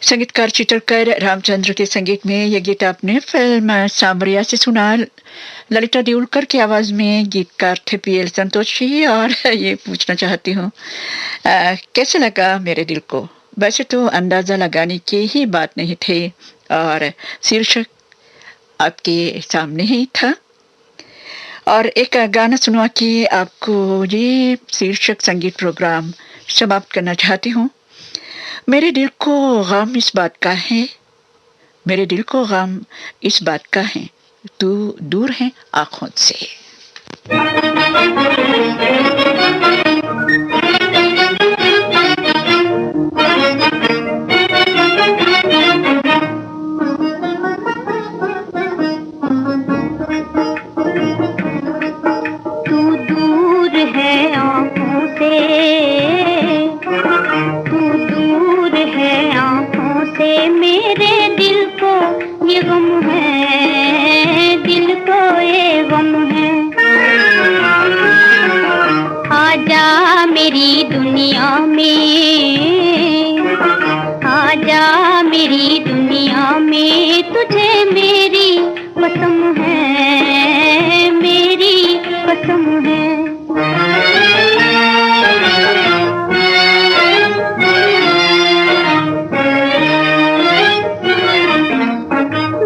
संगीतकार चित्रकर रामचंद्र के संगीत में यह गीत आपने फिल्म सामरिया से सुना। ललिता देउलकर की आवाज में गीतकार थे पीएल संतोषी। और ये पूछना चाहती हूँ कैसे लगा मेरे दिल को। वैसे तो अंदाजा लगाने की ही बात नहीं थी और शीर्षक आपके सामने ही था। और एक गाना सुनवा के आपको ये शीर्षक संगीत प्रोग्राम समाप्त करना चाहती हूँ। मेरे दिल को गम इस बात का है, मेरे दिल को गम इस बात का है, तू दूर है आँखों से। तू दूर है आँखों से, तू दूर है आँखों से, मेरे दिल को ये गम है, दिल को ये गम है। आजा मेरी दुनिया में, आजा मेरी दुनिया में, तुझे मेरी कसम है, मेरी कसम है।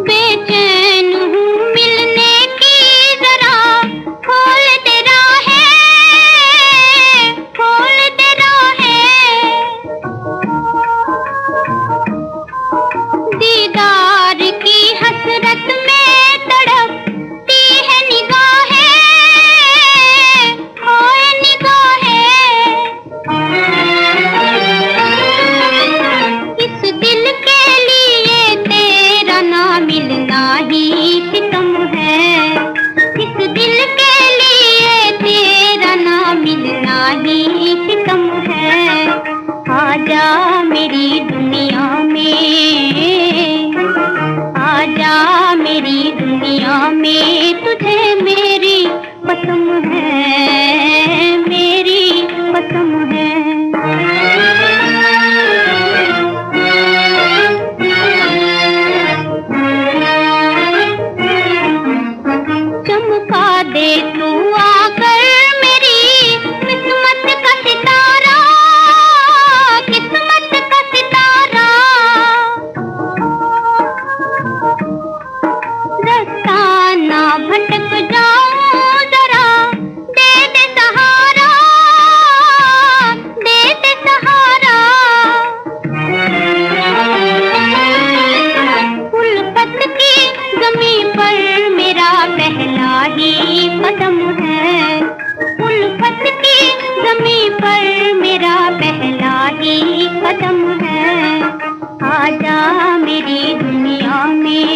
बेचैन हूँ मिलने की, जरा खोल दे राहें, खोल दे राहें। दीदार की हसरत में तड़पती है निगाहें, खोए निगाहें। इस दिल के लिए तेरा ना मिलना ही सितम है, इस दिल के लिए तेरा ना मिलना ही सितम है। आजा मेरी दुनिया में, आजा मेरी दुनिया में, तुझे मेरी कसम है, मेरी कसम है। चमका दे तू आकर मेरी किस्मत का सितारा, किस्मत का सितारा। रास्ता ना भटक जाऊं जरा, दे दे सहारा, दे दे सहारा। उल्फत की ज़मीं पर मेरा पहला ही कदम है, उल्फत की ज़मीं पर मेरा पहला ही कदम है। आजा मेरी दुनिया में,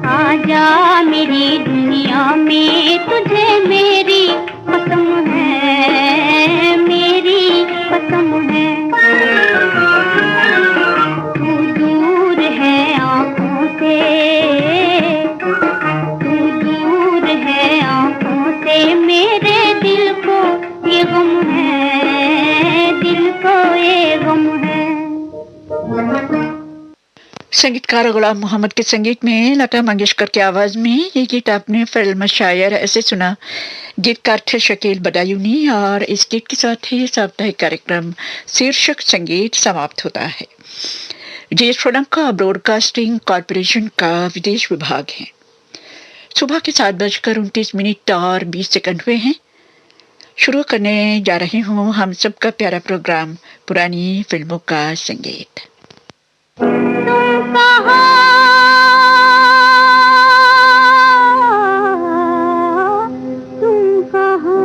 आजा मेरी दुनिया में, तुझे मेरी कसम है, मेरी कसम है। तू दूर है आँखों से, तू दूर है आँखों से, मेरे दिल को ये गम है, दिल को ये गम है। संगीतकार गुलाम मोहम्मद के संगीत में लता मंगेशकर की आवाज में ये गीत आपने फिल्म शायर ऐसे सुना। गीतकार थे शकील बदायूनी। और इस गीत के साथ ही साप्ताहिक कार्यक्रम शीर्षक संगीत समाप्त होता है। ये श्रीलंका ब्रॉडकास्टिंग कॉरपोरेशन का विदेश विभाग है। सुबह के 7:29 और 20 सेकंड हुए हैं। शुरू करने जा रही हूँ हम सबका प्यारा प्रोग्राम पुरानी फिल्मों का संगीत। तुम कहाँ, तुम कहाँ,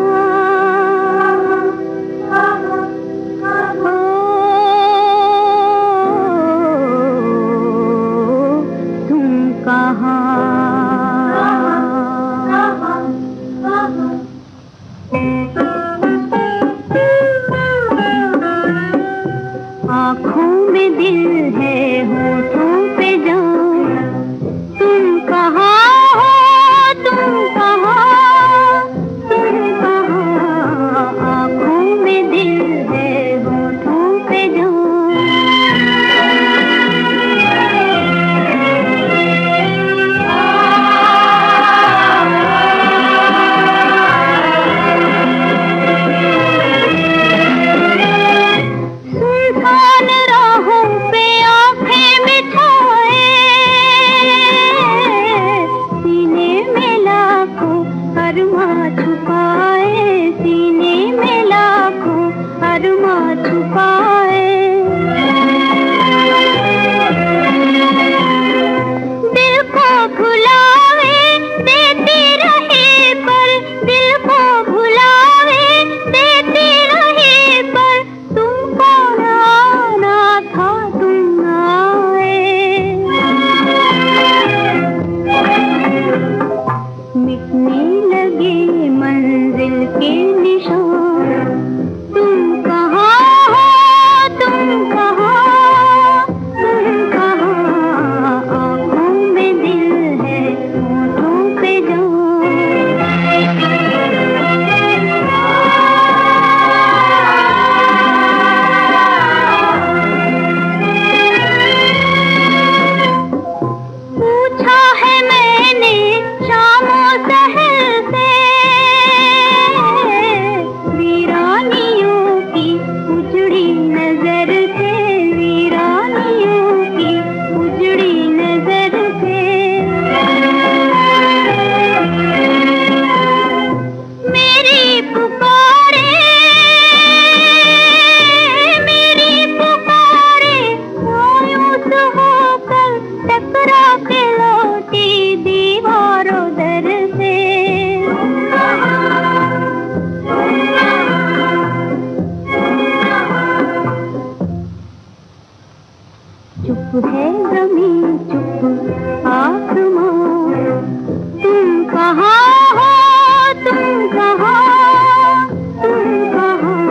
तुम कहाँ। आँखों में दिल है, होठों पे जान, तुम कहाँ हो, तुम कहाँ, तुम कहाँ। आँखों में दिल है, होठों पे जान। छुपाए। दिल को भुलावे देती रहे पर, दिल को भुलावे देती रहे पर, तुमको आना था तुम आए। मिटने लगे मंजिल के निशान, तुम कहाँ हो, तुम कहाँ, तुम कहाँ। आँखों में दिल है, होठों पे पूछा है मैंने शामों सहर से, वीरानियों की उजड़ी नजर से, वीरानियों की उजड़ी नजर से। मेरी पुकारे, मेरी पुकारे, मायूस होकर टकरा के लौटी दीवारों दर से। चुप है ज़मीं, चुप आसमां, तुम कहाँ हो, तुम कहाँ, तुम कहाँ।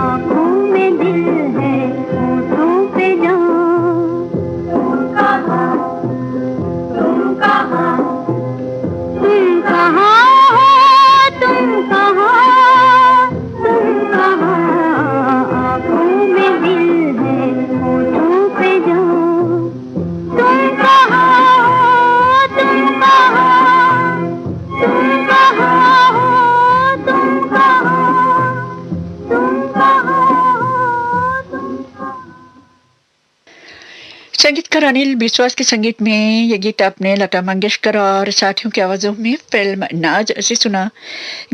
आँखों में दिल है, होठों पे जान, तुम कहाँ, तुम कहाँ, तुम कहाँ हो, तुम कहाँ, तुम कहाँ। आँखों में दिल है, होठों पे जान, तुम कहाँ हो, तुम कहाँ, तुम कहाँ हो, तुम कहाँ, तुम कहाँ हो, तुम कहाँ। संगीतकार अनिल बिस्वास के संगीत में ये गीत आपने लता मंगेशकर और साथियों की आवाजों में फिल्म नाज से सुना।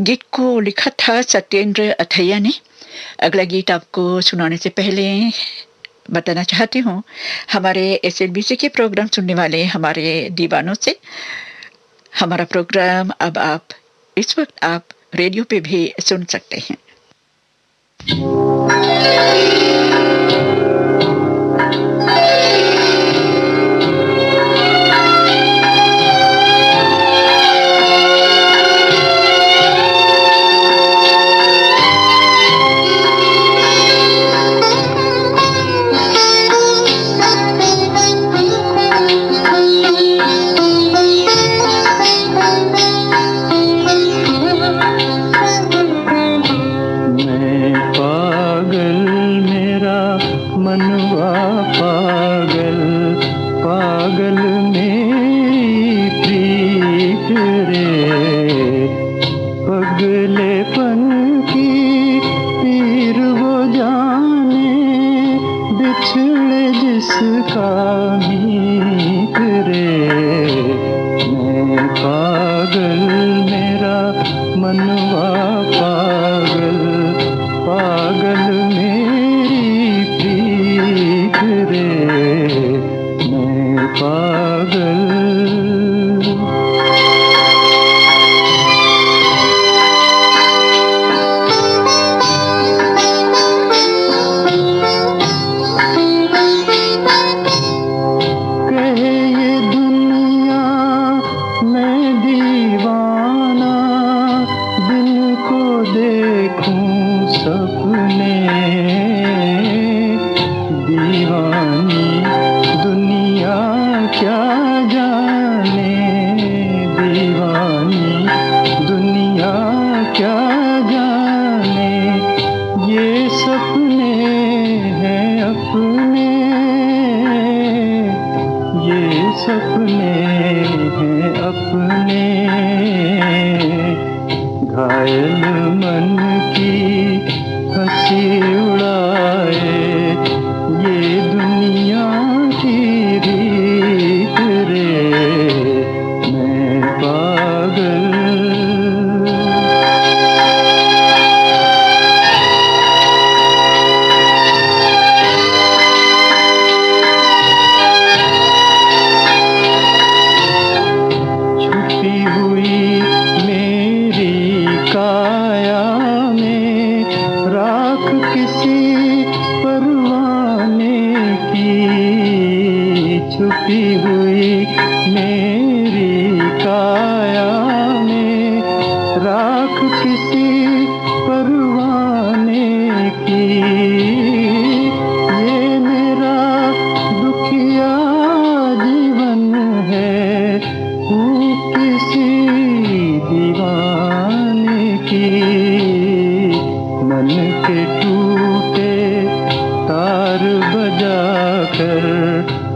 गीत को लिखा था सत्येंद्र अथैया ने। अगला गीत आपको सुनाने से पहले बताना चाहती हूँ, हमारे SLBC के प्रोग्राम सुनने वाले हमारे दीवानों से, हमारा प्रोग्राम अब आप इस वक्त आप रेडियो पे भी सुन सकते हैं।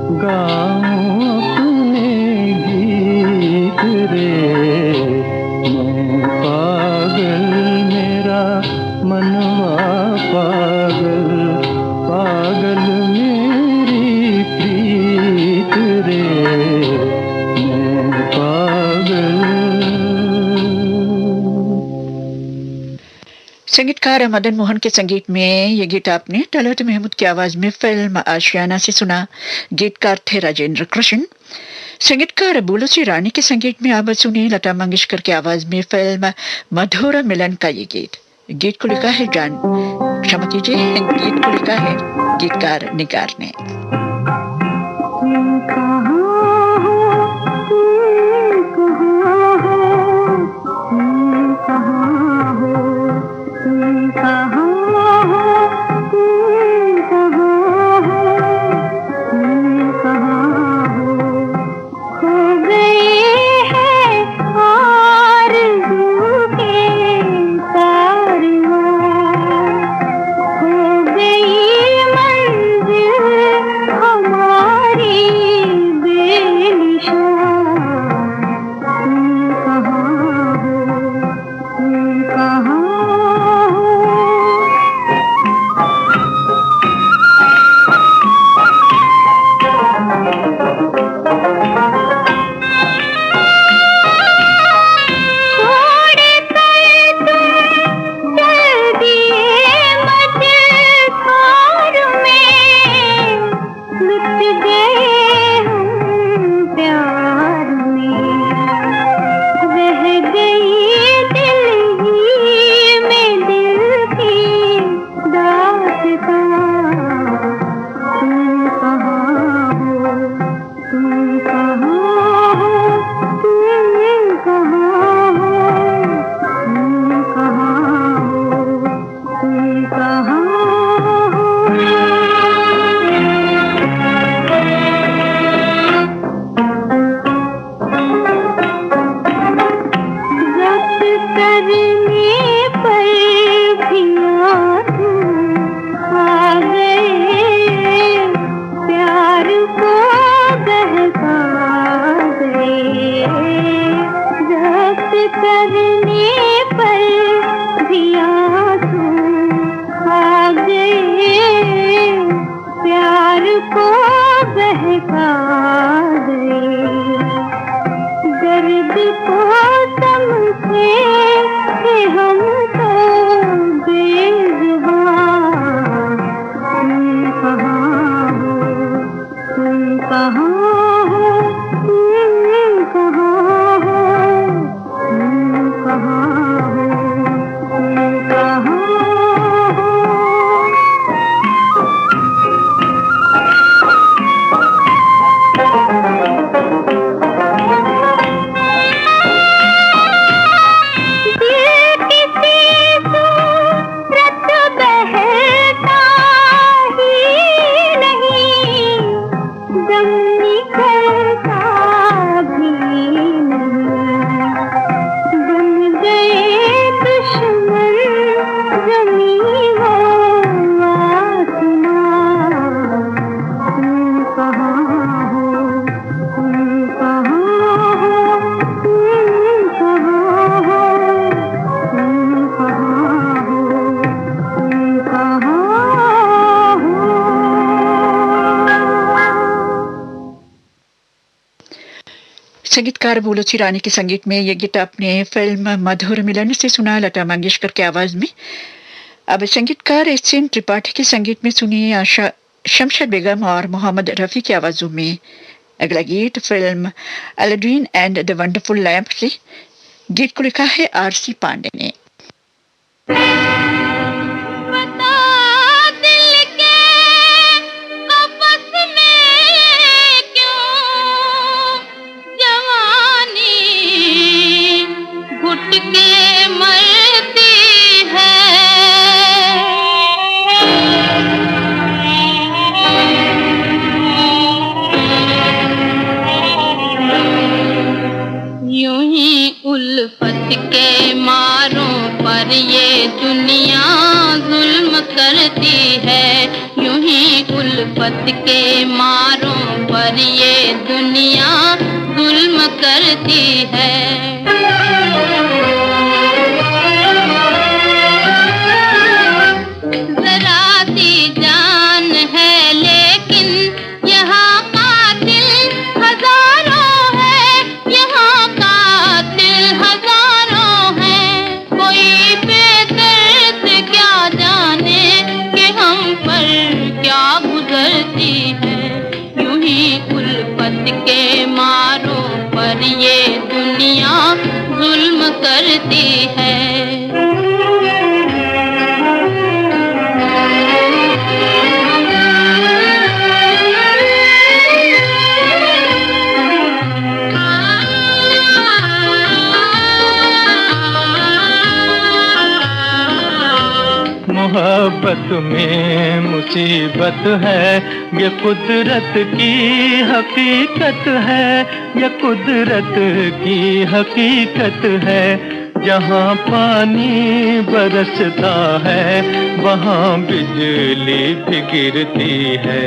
गाऊं अपने गीत रे, मैं पागल मेरा मनवा पागल, पागल मेरी प्रीत रे, मैं पागल। संगीतकार मदन मोहन के संगीत में ये गीत आपने तलत महमूद की आवाज में फिल्म आशियाना से सुना। गीतकार थे राजेंद्र कृष्ण। संगीतकार बुलसी रानी के संगीत में आप सुनी लता मंगेशकर की आवाज में फिल्म मधुर मिलन का ये गीत। गीत को लिखा है क्षमा कीजिए, गीत को लिखा है गीतकार निगार ने। संगीतकार बुलसी रानी के संगीत में ये गीत आपने फिल्म मधुर मिलन से सुना, लता मंगेशकर की आवाज में। अब संगीतकार एसएन त्रिपाठी के संगीत में सुनिए आशा शमशद बेगम और मोहम्मद रफी की आवाजों में अगला गीत film Aladdin and the wonderful lamp से। गीत को लिखा है आरसी पांडे ने। उल्फत के मारों पर ये दुनिया जुल्म करती है, यूं ही उल्फत के मारों पर पर ये दुनिया जुल्म करती है। के मारों पर ये दुनिया जुल्म करती है। मोहब्बत में मुसीबत है, ये कुदरत की हकीकत है, ये कुदरत की हकीकत है। जहाँ पानी बरसता है वहाँ बिजली भी गिरती है।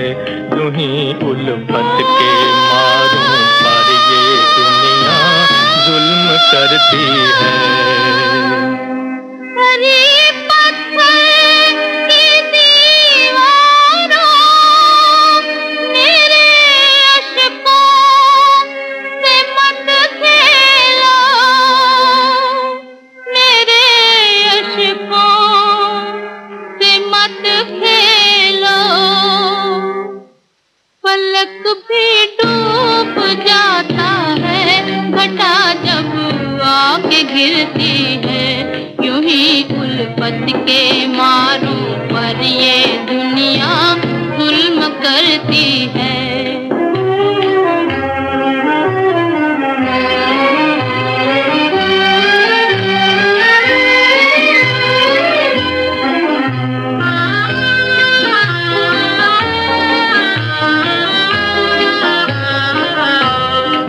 यूं ही उल्फत के मारों पर ये दुनिया जुल्म करती है। गिरती है यूं ही उल्फत के मारों पर ये दुनिया जुल्म करती है।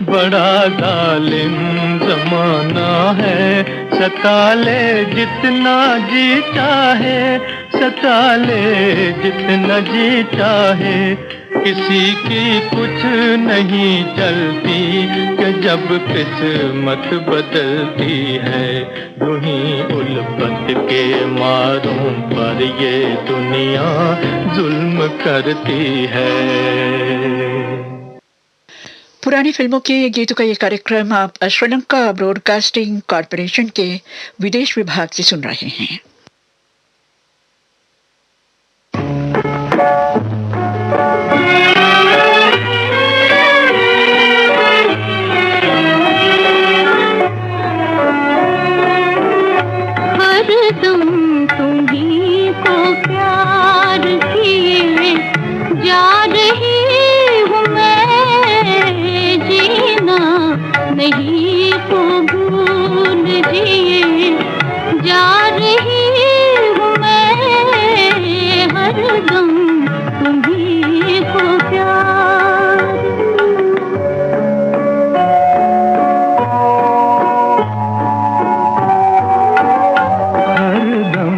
बड़ा जालिम जमाना है, सता ले जितना जी चाहे, सता ले जितना जी चाहे। किसी की कुछ नहीं चलती कि जब किस्मत बदलती है। यूं ही उल्फत के मारों पर ये दुनिया जुल्म करती है। पुरानी फिल्मों के गीतों का ये कार्यक्रम आप श्रीलंका ब्रॉडकास्टिंग कॉरपोरेशन के विदेश विभाग से सुन रहे हैं। हरदम तुम्हीं को प्यार किए जा रही हूँ मैं, जीना नहीं तो भूल जिए जा रही हूँ मैं, हरदम तुम्हीं को प्यार। हरदम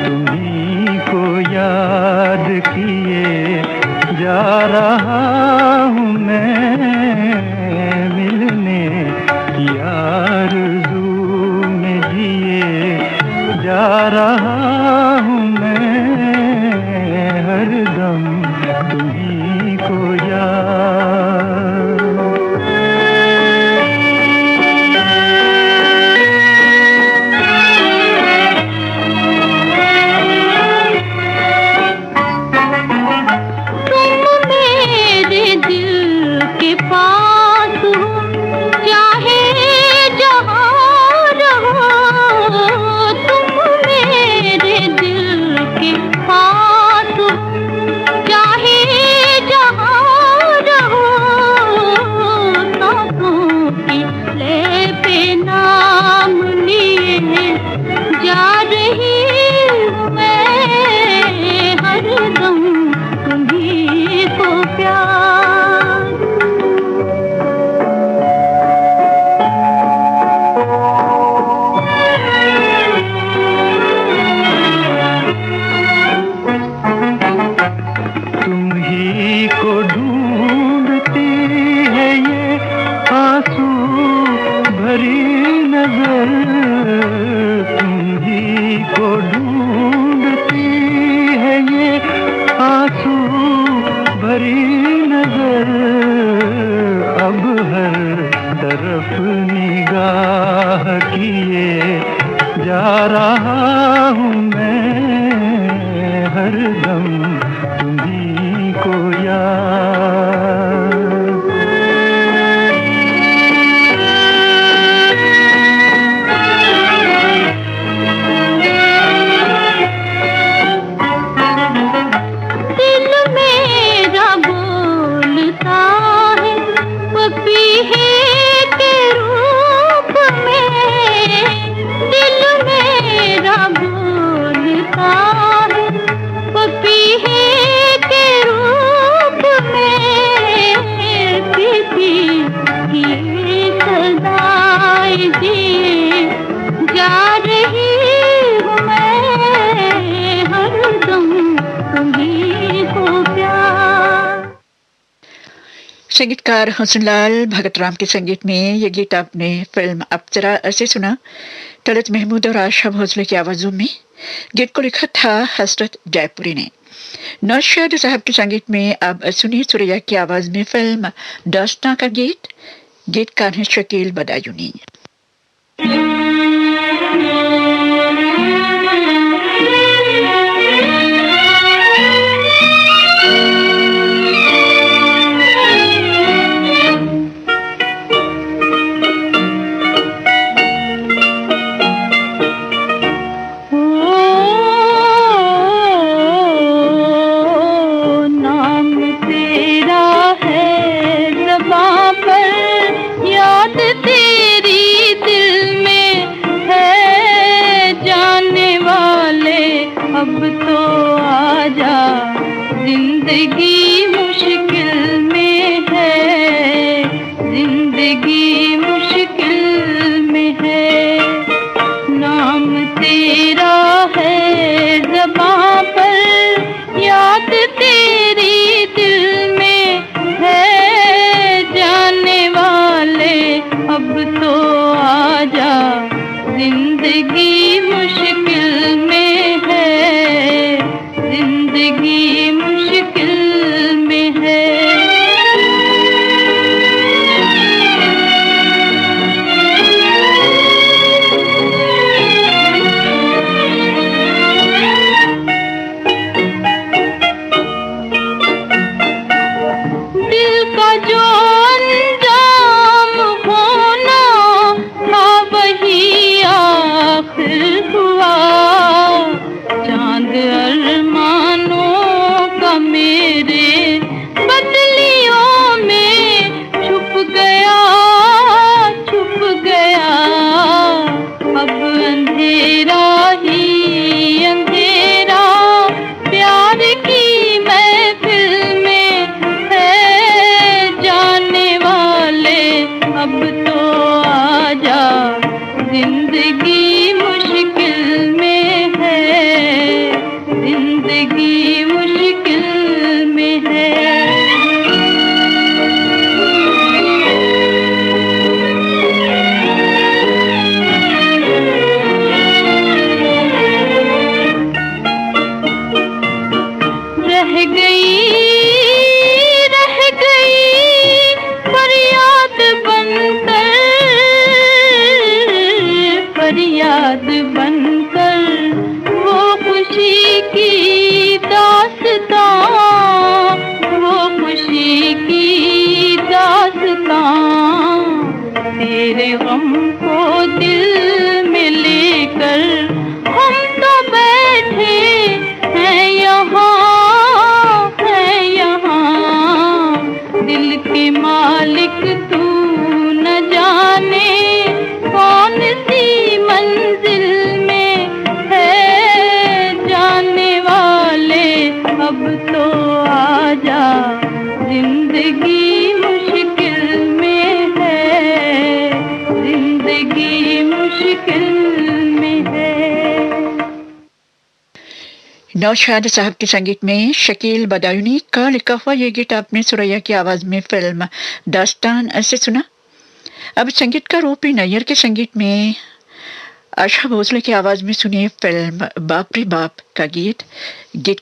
तुम्हीं को याद किए जा रहा हूँ मैं, मिलने की आरज़ू में जिए जा रहा हूँ मैं, हरदम तुम्हीं को याद। चाहे जहाँ रहो भरी नजर अब हर तरफ निगाह किए जा रहा हूँ मैं हरदम तुम्हीं को याद। संगीतकार हुस्नलाल भगतराम के संगीत में ये गीत आपने फिल्म अप्सरा से सुना। तलत महमूद और आशा भोसले की आवाजों में गीत को लिखा था हसरत जयपुरी ने। नौशाद साहब के संगीत में अब सुनिए सुरैया की आवाज में फिल्म दास्तां का गीतकार है शकील बदायूनी। अब तो आजा जिंदगी मुश्किल में है, जिंदगी मुश्किल में है। नाम तेरा है ज़बां पर, याद तेरी दिल में है, जाने वाले अब तो आजा जिंदगी मुश्किल में है, जिंदगी मुश्किल में है। दिल का जो अंजाम होना था वही आखिर हुआ, चांद अरमानों का मेरे बदलियों में छुप गया, छुप गया। अब अंधेरा ही अंधेरा प्यार की महफिल में है, जाने वाले अब तो आजा जिंदगी मुश्किल में है, जिंदगी मुश्किल में है। रह गई फरियाद बनकर, फरियाद बनकर वो खुशी की दास्तां, वो खुशी की दास्तां। तेरे गम को दिल में लेकर हम तो बैठे हैं यहाँ, है यहाँ। दिल के मालिक तू न जाने कौन सी मंजिल में है, जाने वाले अब तो आजा जिंदगी मुश्किल में है, जिंदगी मुश्किल में है। नौशाद साहब के संगीत में शकील बदायूनी का लिखा हुआ ये गीत आपने सुरैया की आवाज में फिल्म दास्तान से सुना। अब संगीतकार ओपी नैयर के संगीत में आशा भोसले की आवाज में सुनिए फिल्म बाप रे बाप का गीत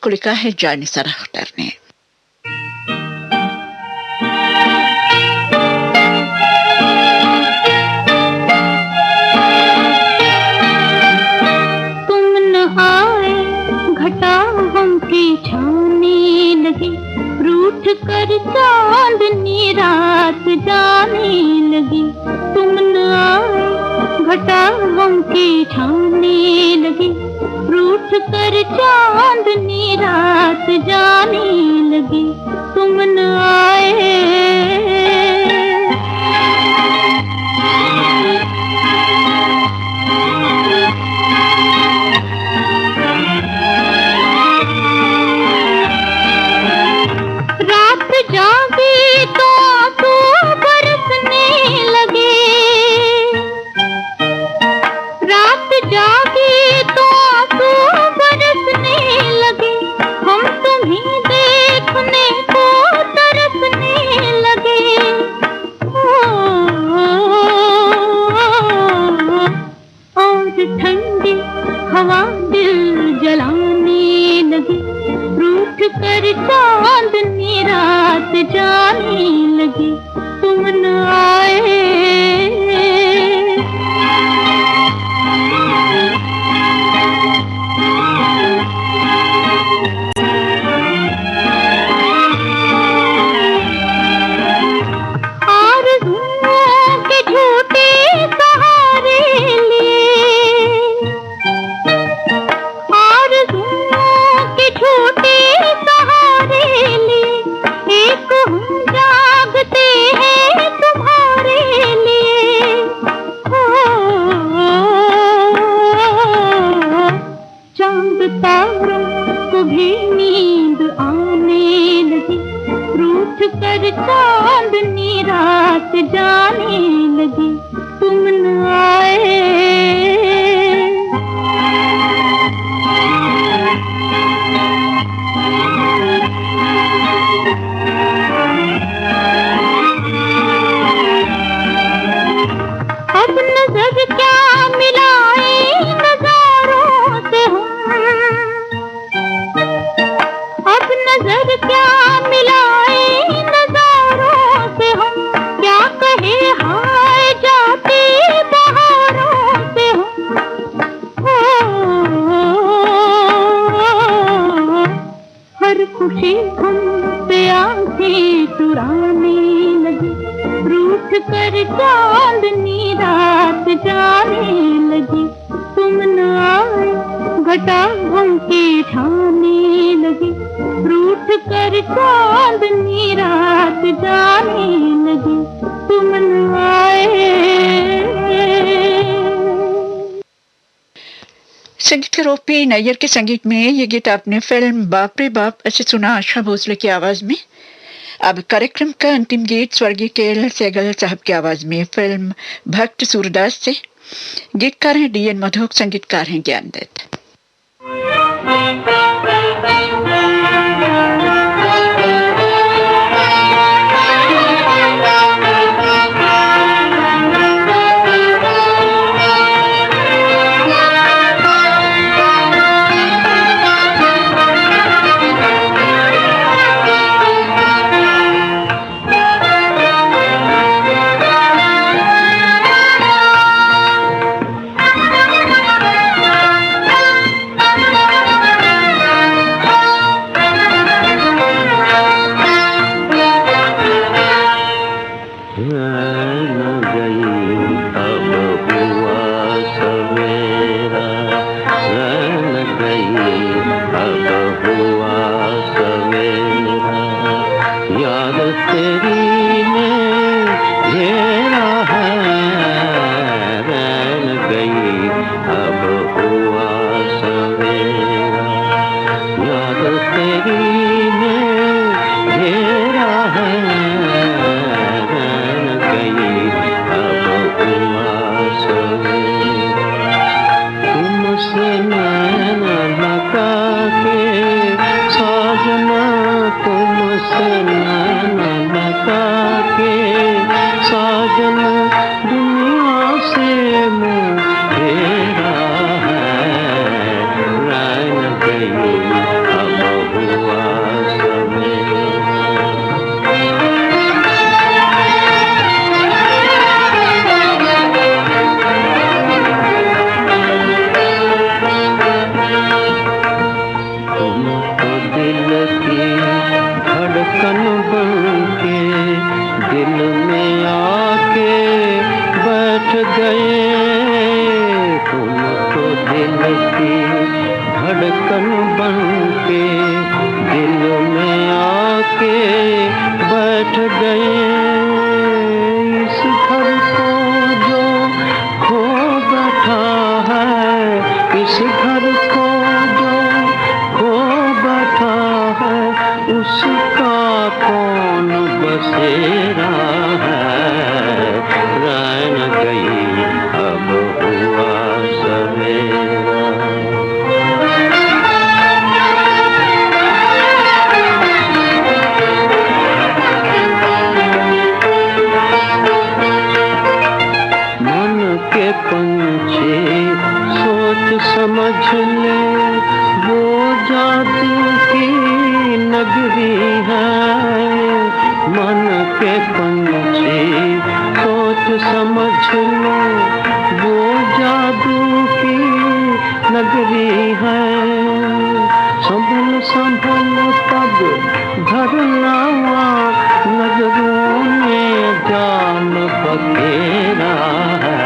को लिखा है जानिसार अख्तर ने। लगी, रूठ कर चांदनी रात जाने लगी। तुम न आए घटा गम की छाने लगी, रूठ कर चांदनी रात जाने लगी। तुम न आए। जागी तो आंसू बरसने लगे, रात जागी तो आंसू बरसने लगे। हम तुम्हीं देखने को तरसने लगे। और ठंडी हवा दिल जलाने लगी, रूठ कर चांदनी रात जाने लगी। तुम न आए। आरज़ुओं के झूठे सहारे लिए, आरज़ुओं के झूठे सहारे लिए, एक हम जागते हैं तुम्हारे लिए। चांद तारों को भी नींद आने लगी, रूठ कर चांदनी रात जाने लगी। तुम न आए। अब नजर क्या मिलाए नजारों से हम, अब नजर क्या मिलाए नजारों से हम। क्या कहे हाय जाते बहारों से हम। हर खुशी हम पे आंखें चुराने लगी, रूठ कर चांदनी रात जाने लगी। तुम न आए घटा गम की ठाने लगी, रूठ कर चांदनी रात जाने लगी। तुम न आए। संगीतकार ओपी नैयर के संगीत में ये गीत आपने फिल्म बाप रे बाप ऐसे सुना आशा भोसले की आवाज में। अब कार्यक्रम का अंतिम गीत स्वर्गीय केएल सहगल साहब की आवाज में फिल्म भक्त सूरदास से। गीतकार हैं डीएन मधोक, संगीतकार हैं ज्ञानदत्त। ला गए इस घर को जो खो बैठा है, इस घर को जो खो बैठा है, उसका कौन बसेरा है। रैन गई अब हुआ सवेरा। पंछी सोच समझ ले वो जादू की नगरी है। मन के पंछी सोच समझ ले वो जादू की नगरी है। संभल संभल पग धरना नजरों में जान बखेरा है।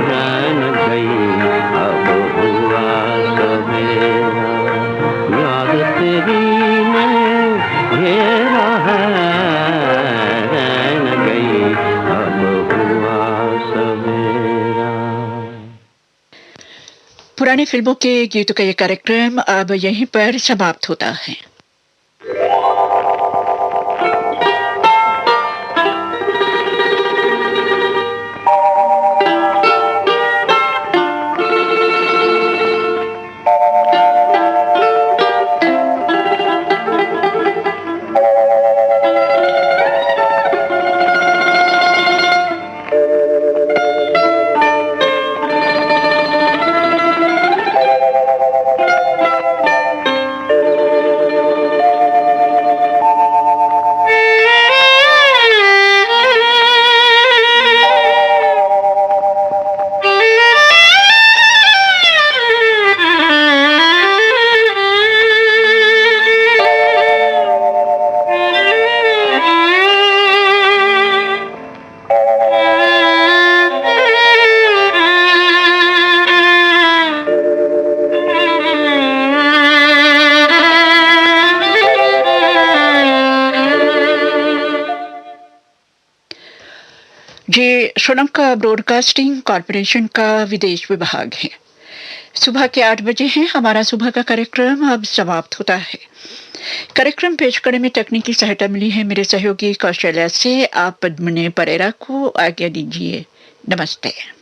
रैन गई अब हुआ सवेरा, याद तेरी में घेरा है। रैन गई अब हुआ सवेरा। पुरानी फिल्मों के गीतों का ये कार्यक्रम अब यहीं पर समाप्त होता है। ये श्रीलंका ब्रॉडकास्टिंग कॉरपोरेशन का विदेश विभाग है। सुबह के 8 बजे है। हमारा सुबह का कार्यक्रम अब समाप्त होता है। कार्यक्रम पेश करने में तकनीकी सहायता मिली है मेरे सहयोगी कौशल्या से। आप पद्मने परेरा को आज्ञा दीजिए। नमस्ते।